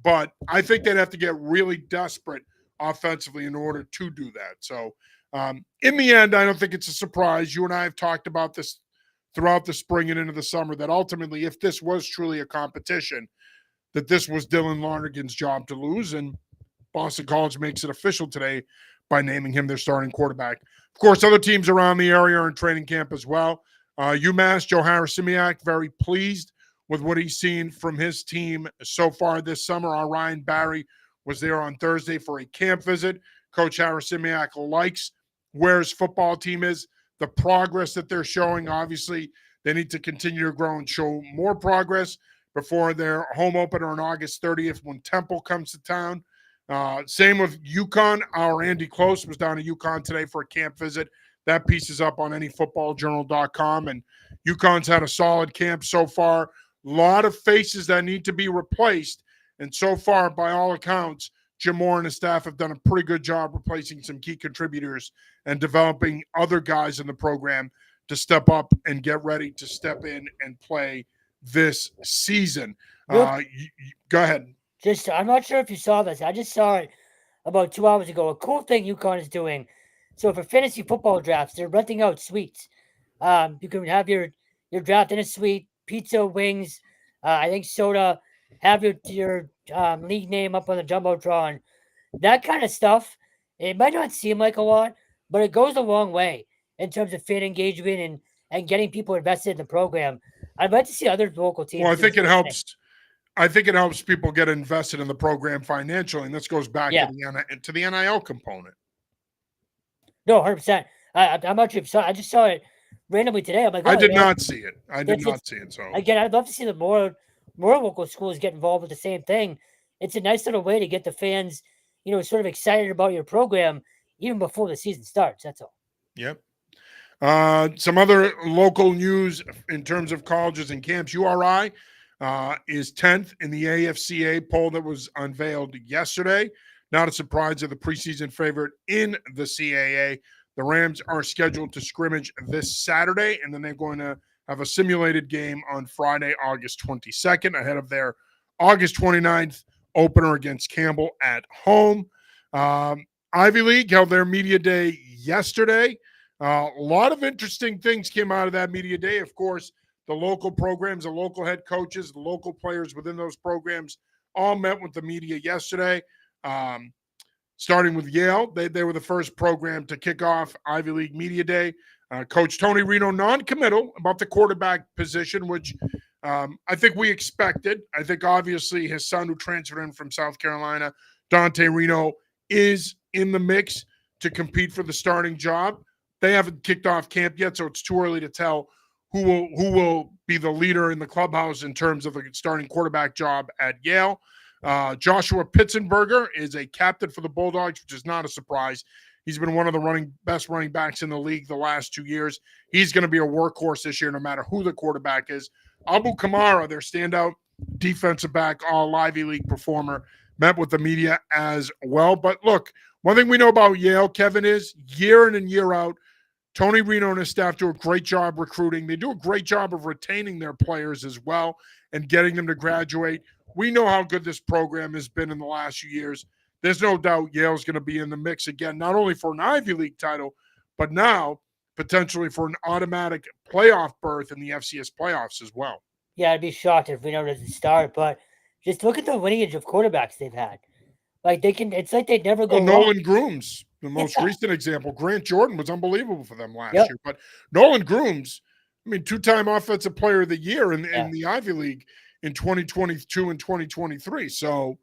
but I think they'd have to get really desperate offensively in order to do that. So in the end, I don't think it's a surprise. You and I have talked about this throughout the spring and into the summer, that ultimately, if this was truly a competition, that this was Dylan Lonergan's job to lose, and Boston College makes it official today by naming him their starting quarterback. Of course, other teams around the area are in training camp as well. UMass, Joe Harris-Simiak, very pleased with what he's seen from his team so far this summer. Our Ryan Barry was there on Thursday for a camp visit. Coach Harris-Simiak likes where his football team is, the progress that they're showing. Obviously, they need to continue to grow and show more progress before their home opener on August 30th when Temple comes to town. Same with UConn. Our Andy Close was down at UConn today for a camp visit. That piece is up on anyfootballjournal.com. And UConn's had a solid camp so far. A lot of faces that need to be replaced. And so far, by all accounts, Jim Moore and his staff have done a pretty good job replacing some key contributors and developing other guys in the program to step up and get ready to step in and play this season. Go ahead. I'm not sure if you saw this. I just saw it about 2 hours ago. A cool thing UConn is doing. So for fantasy football drafts, they're renting out suites. You can have your draft in a suite, pizza, wings, I think soda, have your league name up on the Jumbotron. That kind of stuff, it might not seem like a lot, but it goes a long way in terms of fan engagement and getting people invested in the program. I'd like to see other local teams. Well, I think it helps. I think it helps people get invested in the program financially, and this goes back to the NIL component. No, 100%. I'm not sure if you saw it. I just saw it randomly today. I'm like, I did not see it. So again, I'd love to see the more local schools get involved with the same thing. It's a nice little way to get the fans, sort of excited about your program even before the season starts. That's all. Yep. Some other local news in terms of colleges and camps. URI is 10th in the AFCA poll that was unveiled yesterday. Not a surprise, they're the preseason favorite in the CAA. The Rams are scheduled to scrimmage this Saturday, and then they're going to have a simulated game on Friday, August 22nd, ahead of their August 29th opener against Campbell at home. Ivy League held their media day yesterday. A lot of interesting things came out of that media day. Of course, the local programs, the local head coaches, the local players within those programs all met with the media yesterday. Starting with Yale, they were the first program to kick off Ivy League Media Day. Coach Tony Reno non-committal about the quarterback position, which I think we expected. I think obviously his son who transferred in from South Carolina, Dante Reno, is in the mix to compete for the starting job. They haven't kicked off camp yet, so it's too early to tell who will be the leader in the clubhouse in terms of the starting quarterback job at Yale. Joshua Pitzenberger is a captain for the Bulldogs, which is not a surprise. He's been one of the best running backs in the league the last 2 years. He's going to be a workhorse this year, no matter who the quarterback is. Abu Kamara, their standout defensive back, all Ivy League performer, met with the media as well. But look, one thing we know about Yale, Kevin, is year in and year out, Tony Reno and his staff do a great job recruiting. They do a great job of retaining their players as well and getting them to graduate. We know how good this program has been in the last few years. There's no doubt Yale's going to be in the mix again, not only for an Ivy League title, but now potentially for an automatic playoff berth in the FCS playoffs as well. Yeah, I'd be shocked if Reno doesn't start, but just look at the lineage of quarterbacks they've had. Like it's like they'd never go wrong. Nolan Grooms, the most recent example. Grant Jordan was unbelievable for them last year. But Nolan Grooms, two-time Offensive Player of the Year in the Ivy League in 2022 and 2023. So,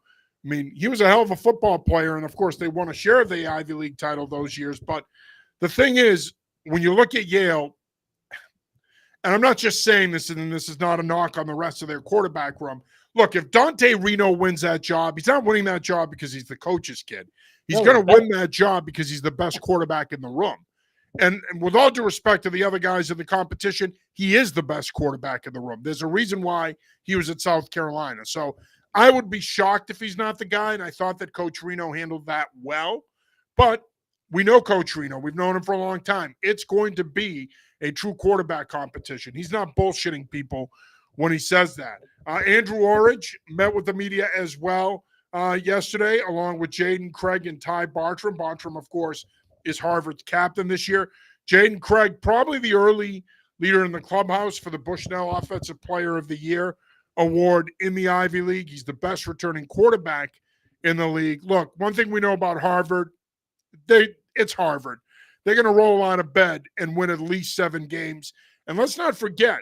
he was a hell of a football player. And, of course, they won a share of the Ivy League title those years. But the thing is, when you look at Yale, and I'm not just saying this, and this is not a knock on the rest of their quarterback room. Look, if Dante Reno wins that job, he's not winning that job because he's the coach's kid. He's going to win that job because he's the best quarterback in the room. And with all due respect to the other guys in the competition, he is the best quarterback in the room. There's a reason why he was at South Carolina. So I would be shocked if he's not the guy, and I thought that Coach Reno handled that well. But we know Coach Reno. We've known him for a long time. It's going to be a true quarterback competition. He's not bullshitting people when he says that. Andrew Orridge met with the media as well yesterday, along with Jaden Craig and Ty Bartram. Bartram, of course, is Harvard's captain this year. Jaden Craig, probably the early leader in the clubhouse for the Bushnell Offensive Player of the Year award in the Ivy League. He's the best returning quarterback in the league. Look, one thing we know about Harvard, it's Harvard. They're going to roll out of bed and win at least 7 games. And let's not forget,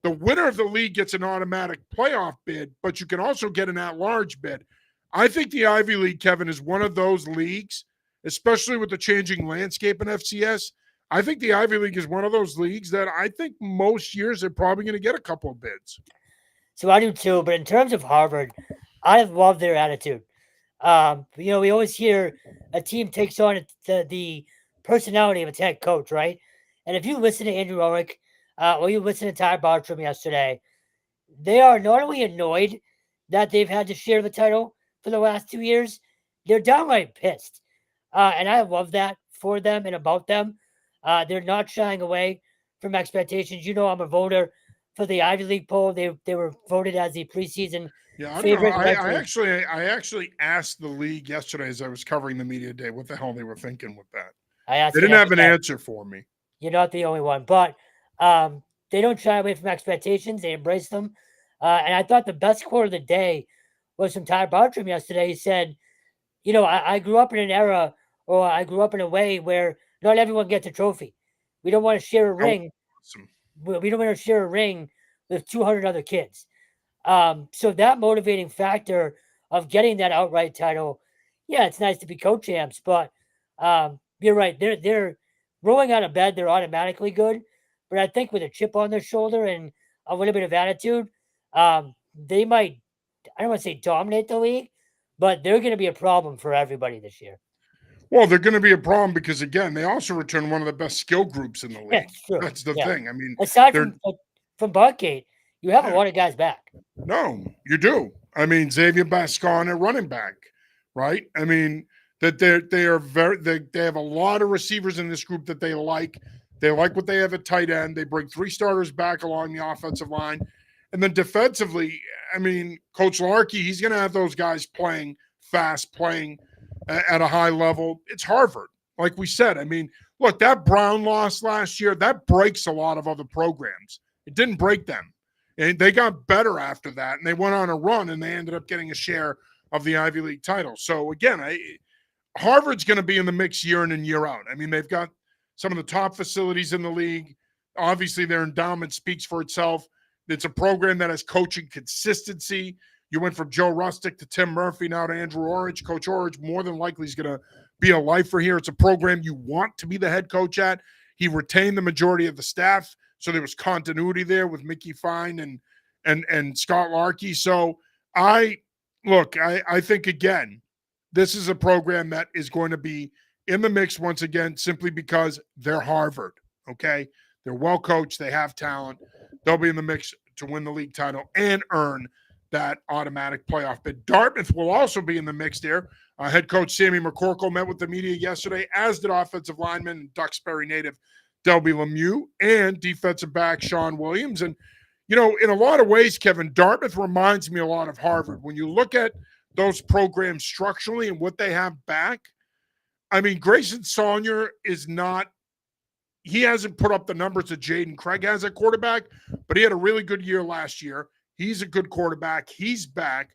the winner of the league gets an automatic playoff bid, but you can also get an at-large bid. I think the Ivy League, Kevin, is one of those leagues, especially with the changing landscape in FCS. I think the Ivy League is one of those leagues that I think most years they're probably going to get a couple of bids. So I do too. But in terms of Harvard, I love their attitude. We always hear a team takes on the personality of its head coach, right? And if you listen to Andrew Ulrich or you listen to Ty Bartram yesterday, they are not only annoyed that they've had to share the title for the last 2 years, they're downright pissed. And I love that for them and about them. They're not shying away from expectations. I'm a voter for the Ivy League poll. They were voted as the preseason favorite. I actually asked the league yesterday as I was covering the media day what the hell they were thinking with that. They didn't have an answer for me. You're not the only one, but they don't shy away from expectations. They embrace them. And I thought the best quote of the day was from Ty Bartram yesterday. He said, I grew up in an era, or I grew up in a way where not everyone gets a trophy. We don't want to share a ring. Awesome. We don't want to share a ring with 200 other kids. So that motivating factor of getting that outright title, yeah, it's nice to be co-champs, but you're right. They're rolling out of bed. They're automatically good. But I think with a chip on their shoulder and a little bit of attitude, they might, I don't want to say dominate the league, but they're going to be a problem for everybody this year. Well, they're going to be a problem because, again, they also return one of the best skill groups in the league. Yeah, that's the thing. I mean, aside from Buckgate, you have a lot of guys back. No, you do. I mean, Xavier Bascon at running back, right? I mean, that they have a lot of receivers in this group that they like. They like what they have at tight end. They bring 3 starters back along the offensive line. And then defensively, I mean, Coach Larkey, he's going to have those guys playing fast, playing at a high level. It's Harvard. Like we said, I mean, look, that Brown loss last year, that breaks a lot of other programs. It didn't break them. And they got better after that, and they went on a run, and they ended up getting a share of the Ivy League title. So, again, Harvard's going to be in the mix year in and year out. I mean, they've got some of the top facilities in the league. Obviously, their endowment speaks for itself. It's a program that has coaching consistency. You went from Joe Rustick to Tim Murphy, now to Andrew Orridge. Coach Orridge more than likely is going to be a lifer here. It's a program you want to be the head coach at. He retained the majority of the staff, so there was continuity there with Mickey Fine and Scott Larkey. So I think, again, this is a program that is going to be in the mix once again simply because they're Harvard, okay? They're well coached. They have talent. They'll be in the mix to win the league title and earn that automatic playoff bid. Dartmouth will also be in the mix there. Head coach Sammy McCorkle met with the media yesterday, as did offensive lineman Duxbury native Delby Lemieux and defensive back Sean Williams. And, in a lot of ways, Kevin, Dartmouth reminds me a lot of Harvard. When you look at those programs structurally and what they have back, I mean, Grayson Saunier he hasn't put up the numbers that Jaden Craig has at quarterback, but he had a really good year last year. He's a good quarterback. He's back.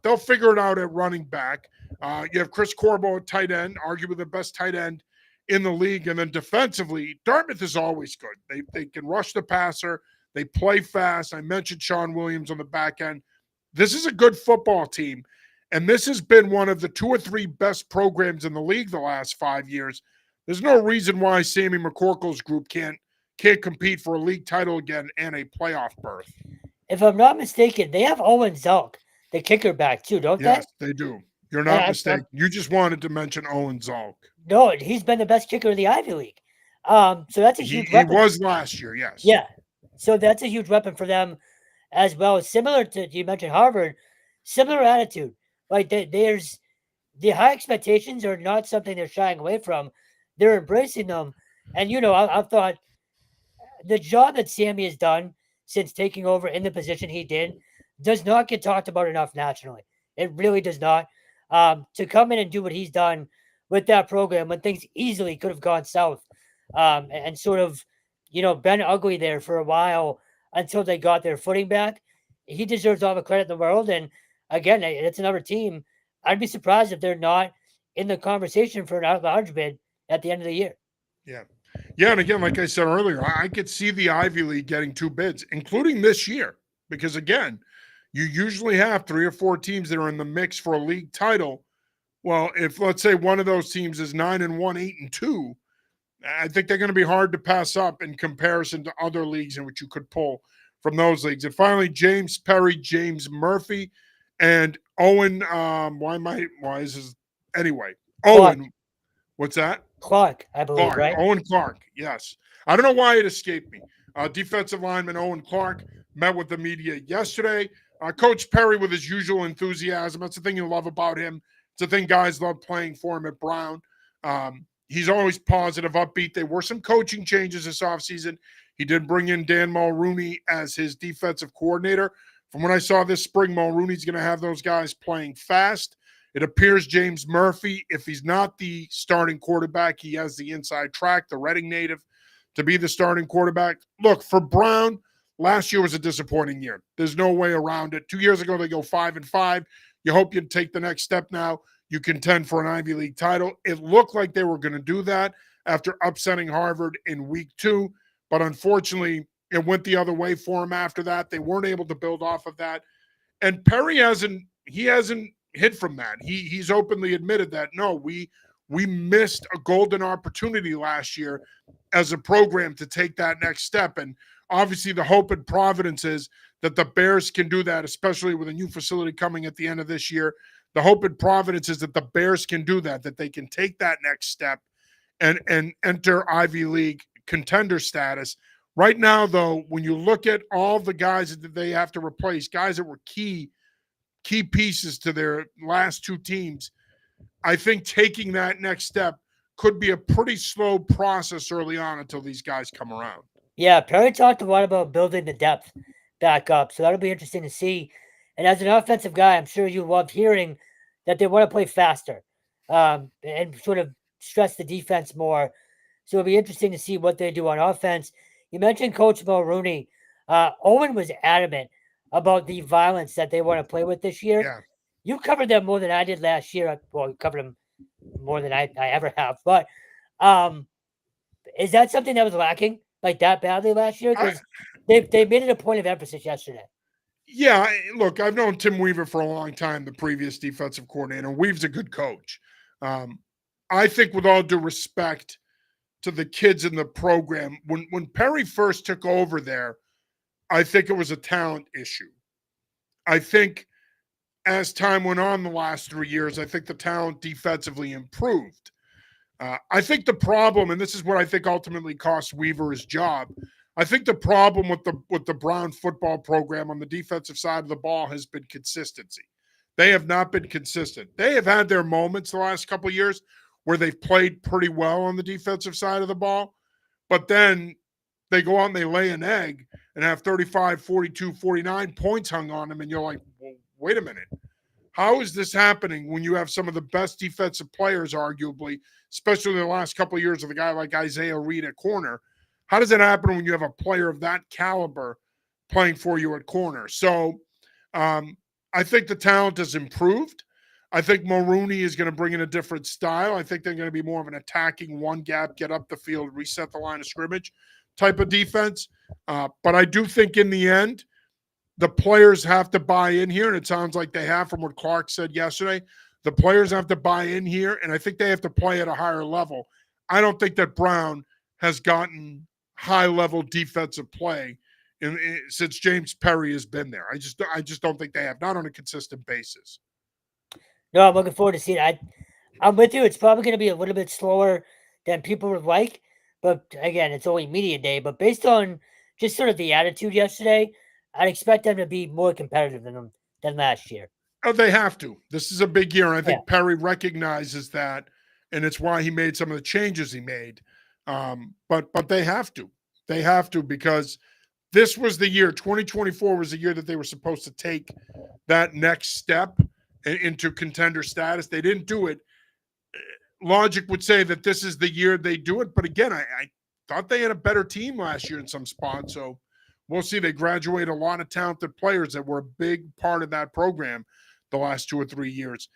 They'll figure it out at running back. You have Chris Corbo at tight end, arguably the best tight end in the league. And then defensively, Dartmouth is always good. They can rush the passer. They play fast. I mentioned Sean Williams on the back end. This is a good football team. And this has been one of the 2 or 3 best programs in the league the last 5 years. There's no reason why Sammy McCorkle's group can't compete for a league title again and a playoff berth. If I'm not mistaken, they have Owen Zelk, the kicker, back too, don't they? Yes, they do. You're not mistaken. You just wanted to mention Owen Zelk. No, he's been the best kicker in the Ivy League. So that's a huge weapon. He was last year, yes. Yeah. So that's a huge weapon for them as well. Similar to, you mentioned Harvard, similar attitude. Like there's the high expectations are not something they're shying away from. They're embracing them. And, I've thought the job that Sammy has done since taking over in the position he did does not get talked about enough nationally. It really does not. To come in and do what he's done with that program when things easily could have gone south and sort of, been ugly there for a while until they got their footing back. he deserves all the credit in the world. And again, it's another team. I'd be surprised if they're not in the conversation for an at-large bid at the end of the year. Yeah. Yeah. And again, like I said earlier, I could see the Ivy League getting 2 bids, including this year, because again, you usually have 3 or 4 teams that are in the mix for a league title. Well, if let's say one of those teams is 9-1, 8-2, I think they're going to be hard to pass up in comparison to other leagues in which you could pull from those leagues. And finally, James Perry, James Murphy, and Owen. Why is this anyway? Clark. Owen, what's that? Clark, I believe, Clark, right? Owen Clark. Yes, I don't know why it escaped me. Defensive lineman Owen Clark met with the media yesterday. Coach Perry, with his usual enthusiasm, that's the thing you love about him. It's the thing guys love playing for him at Brown. He's always positive, upbeat. There were some coaching changes this offseason. He did bring in Dan Mulrooney as his defensive coordinator. From what I saw this spring, Mulrooney's going to have those guys playing fast. It appears James Murphy, if he's not the starting quarterback, he has the inside track, the Reading native, to be the starting quarterback. Look, for Brown, last year was a disappointing year. There's no way around it. 2 years ago, they go 5-5. You hope you take the next step now. You contend for an Ivy League title. It looked like they were going to do that after upsetting Harvard in week 2, but unfortunately, it went the other way for them after that. They weren't able to build off of that. And Perry hasn't hid from that. He's openly admitted that no, we missed a golden opportunity last year as a program to take that next step. And obviously the hope and providence is that the Bears can do that, especially with a new facility coming at the end of this year. The hope and providence is that the Bears can do that they can take that next step and enter Ivy League contender status. Right now, though, when you look at all the guys that they have to replace, guys that were key pieces to their last 2 teams, I think taking that next step could be a pretty slow process early on until these guys come around. Yeah, Perry talked a lot about building the depth back up, so that'll be interesting to see. And as an offensive guy, I'm sure you loved hearing that they want to play faster and sort of stress the defense more. So it'll be interesting to see what they do on offense. You mentioned Coach Mulrooney. Owen was adamant about the violence that they want to play with this year. Yeah. You covered them more than I did last year. Well, you covered them more than I ever have. But is that something that was lacking like that badly last year? Because they made it a point of emphasis yesterday. Yeah, look, I've known Tim Weaver for a long time, the previous defensive coordinator. Weave's a good coach. I think, with all due respect to the kids in the program, when Perry first took over there, I think it was a talent issue. I think as time went on the last 3 years, I think the talent defensively improved. I think the problem, and this is what I think ultimately cost Weaver his job, I think the problem with the Brown football program on the defensive side of the ball has been consistency. They have not been consistent. They have had their moments the last couple of years where they've played pretty well on the defensive side of the ball, but then they go out and they lay an egg and have 35, 42, 49 points hung on them, and you're like, well, wait a minute. How is this happening when you have some of the best defensive players, arguably, especially in the last couple of years, of a guy like Isaiah Reed at corner? How does it happen when you have a player of that caliber playing for you at corner? So I think the talent has improved. I think Mulrooney is going to bring in a different style. I think they're going to be more of an attacking one gap, get up the field, reset the line of scrimmage type of defense. But I do think in the end, the players have to buy in here, and it sounds like they have from what Clark said yesterday. The players have to buy in here, and I think they have to play at a higher level. I don't think that Brown has gotten high-level defensive play since James Perry has been there. I just don't think they have, not on a consistent basis. No, I'm looking forward to seeing it. I'm with you. It's probably going to be a little bit slower than people would like, but again, it's only media day. But based on just sort of the attitude yesterday, I'd expect them to be more competitive than last year. Oh, they have to. This is a big year, and I think Perry recognizes that, and it's why he made some of the changes he made. But they have to. They have to, because this was the year, 2024 was the year that they were supposed to take that next step into contender status. They didn't do it. Logic would say that this is the year they do it. But again, I thought they had a better team last year in some spots. So we'll see. They graduate a lot of talented players that were a big part of that program the last 2 or 3 years.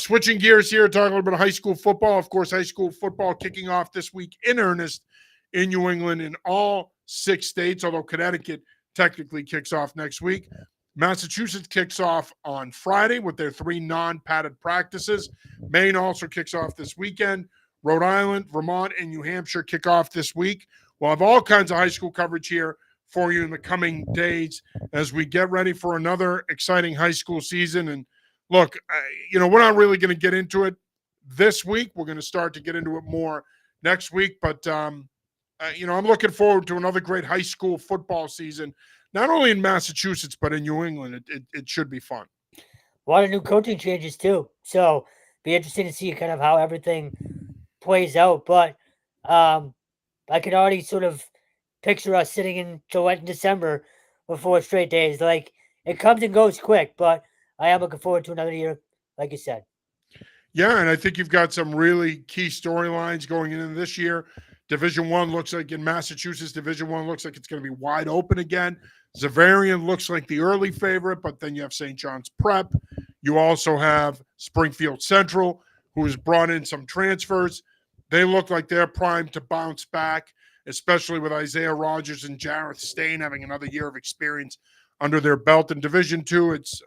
Switching gears here, talking a little bit of high school football. Of course, high school football kicking off this week in earnest in New England in all 6 states, although Connecticut technically kicks off next week. Massachusetts kicks off on Friday with their 3 non-padded practices. Maine also kicks off this weekend. Rhode Island, Vermont, and New Hampshire kick off this week. We'll have all kinds of high school coverage here for you in the coming days as we get ready for another exciting high school season. And look, we're not really going to get into it this week. We're going to start to get into it more next week. But, I'm looking forward to another great high school football season, not only in Massachusetts, but in New England. It should be fun. A lot of new coaching changes too. So be interesting to see kind of how everything plays out. But I can already sort of picture us sitting in Gillette in December with 4 straight days. Like, it comes and goes quick, but I am looking forward to another year, like you said. Yeah, and I think you've got some really key storylines going into this year. Division One looks like in Massachusetts, Division One looks like it's going to be wide open again. Zavarian looks like the early favorite, but then you have St. John's Prep. You also have Springfield Central, who has brought in some transfers. They look like they're primed to bounce back, especially with Isaiah Rogers and Jareth Stain having another year of experience under their belt. In Division Two, it's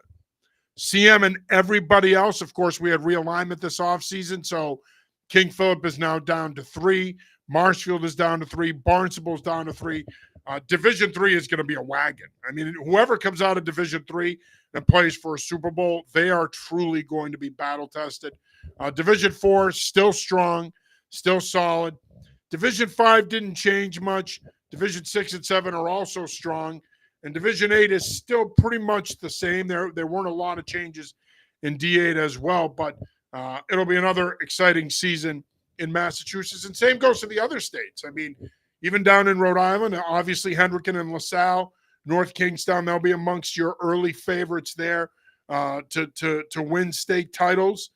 CM and everybody else. Of course, we had realignment this offseason, so King Philip is now down to 3. Marshfield is down to 3. Barnstable is down to 3. Division 3 is going to be a wagon. I mean, whoever comes out of Division 3 and plays for a Super Bowl, they are truly going to be battle-tested. Division 4, still strong, still solid. Division 5 didn't change much. Division 6 and 7 are also strong. And Division 8 is still pretty much the same. There weren't a lot of changes in D8 as well, but it'll be another exciting season in Massachusetts. And same goes to the other states. I mean, even down in Rhode Island, obviously Hendricken and LaSalle, North Kingstown, they'll be amongst your early favorites there to win state titles.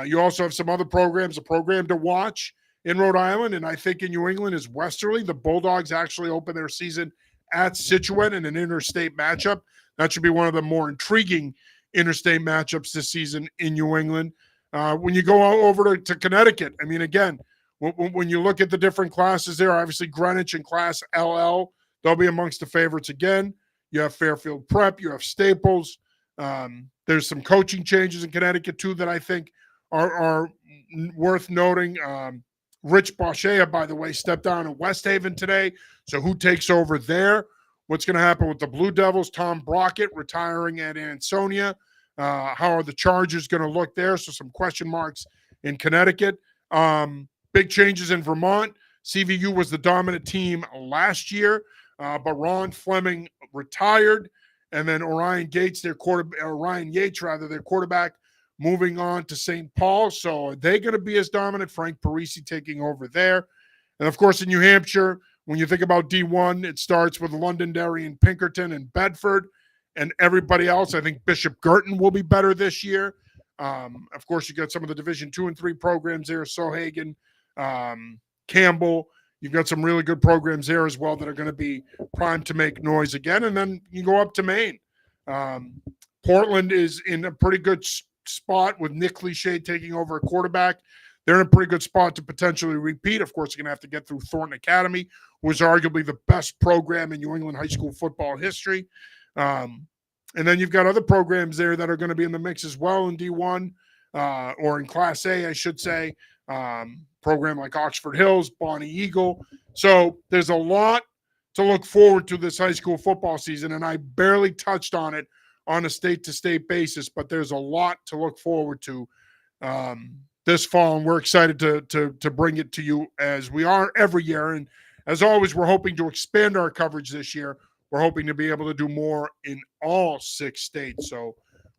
You also have some other programs. A program to watch in Rhode Island, and I think in New England, is Westerly. The Bulldogs actually open their season at Scituate in an interstate matchup. That should be one of the more intriguing interstate matchups this season in New England. When you go over to Connecticut, I mean, again, when you look at the different classes there, obviously Greenwich and Class LL, they'll be amongst the favorites again. You have Fairfield Prep, you have Staples. There's some coaching changes in Connecticut, too, that I think are worth noting. Rich Bauchea, by the way, stepped down in West Haven today. So who takes over there? What's going to happen with the Blue Devils? Tom Brockett retiring at Ansonia. How are the Chargers going to look there? So some question marks in Connecticut. Big changes in Vermont. CVU was the dominant team last year, but Ron Fleming retired. And then Ryan Yates, their quarterback, moving on to St. Paul. So are they going to be as dominant? Frank Parisi taking over there. And, of course, in New Hampshire, when you think about D1, it starts with Londonderry and Pinkerton and Bedford and everybody else. I think Bishop Girton will be better this year. Of course, you got some of the Division 2 and 3 programs there, Sohagen, Campbell. You've got some really good programs there as well that are going to be primed to make noise again. And then you go up to Maine. Portland is in a pretty good spot with Nick Cliche taking over a quarterback. They're in a pretty good spot to potentially repeat. Of course, you're going to have to get through Thornton Academy, who is arguably the best program in New England high school football history. And then you've got other programs there that are going to be in the mix as well in D1 or in Class A, I should say. Program like Oxford Hills, Bonnie Eagle. So there's a lot to look forward to this high school football season, and I barely touched on it on a state-to-state basis, but there's a lot to look forward to this fall, and we're excited to bring it to you as we are every year. And as always, we're hoping to expand our coverage this year. We're hoping to be able to do more in all 6 states. So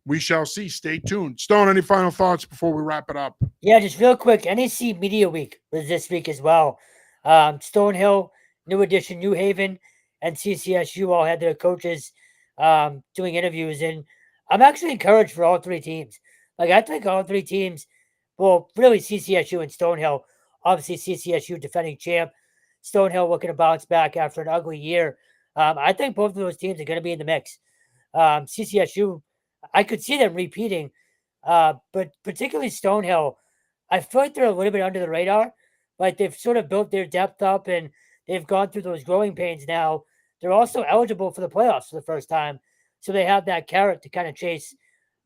we shall see. Stay tuned. Stone, any final thoughts before we wrap it up? Yeah, just real quick. NEC Media Week was this week as well. Stonehill, New Edition, New Haven, and CCSU all had their coaches doing interviews. And I'm actually encouraged for all 3 teams. Like, I think all 3 teams, well, really CCSU and Stonehill, obviously CCSU defending champ, Stonehill looking to bounce back after an ugly year. I think both of those teams are going to be in the mix. CCSU, I could see them repeating, but particularly Stonehill, I feel like they're a little bit under the radar. Like they've sort of built their depth up and they've gone through those growing pains now. They're also eligible for the playoffs for the first time. So they have that carrot to kind of chase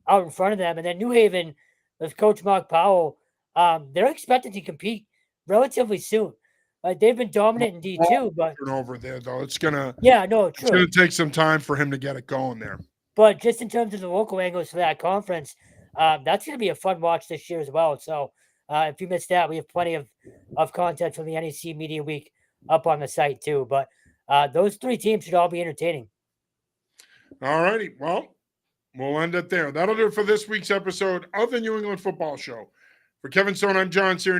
out in front of them. And then New Haven with Coach Mark Powell, they're expected to compete relatively soon. They've been dominant in D2, but over there though, it's gonna take some time for him to get it going there. But just in terms of the local angles for that conference, that's going to be a fun watch this year as well. So if you missed that, we have plenty of content from the NEC Media Week up on the site too. But those three teams should all be entertaining. All righty. Well, we'll end it there. That'll do it for this week's episode of the New England Football Show. For Kevin Stone, I'm John Sarianides.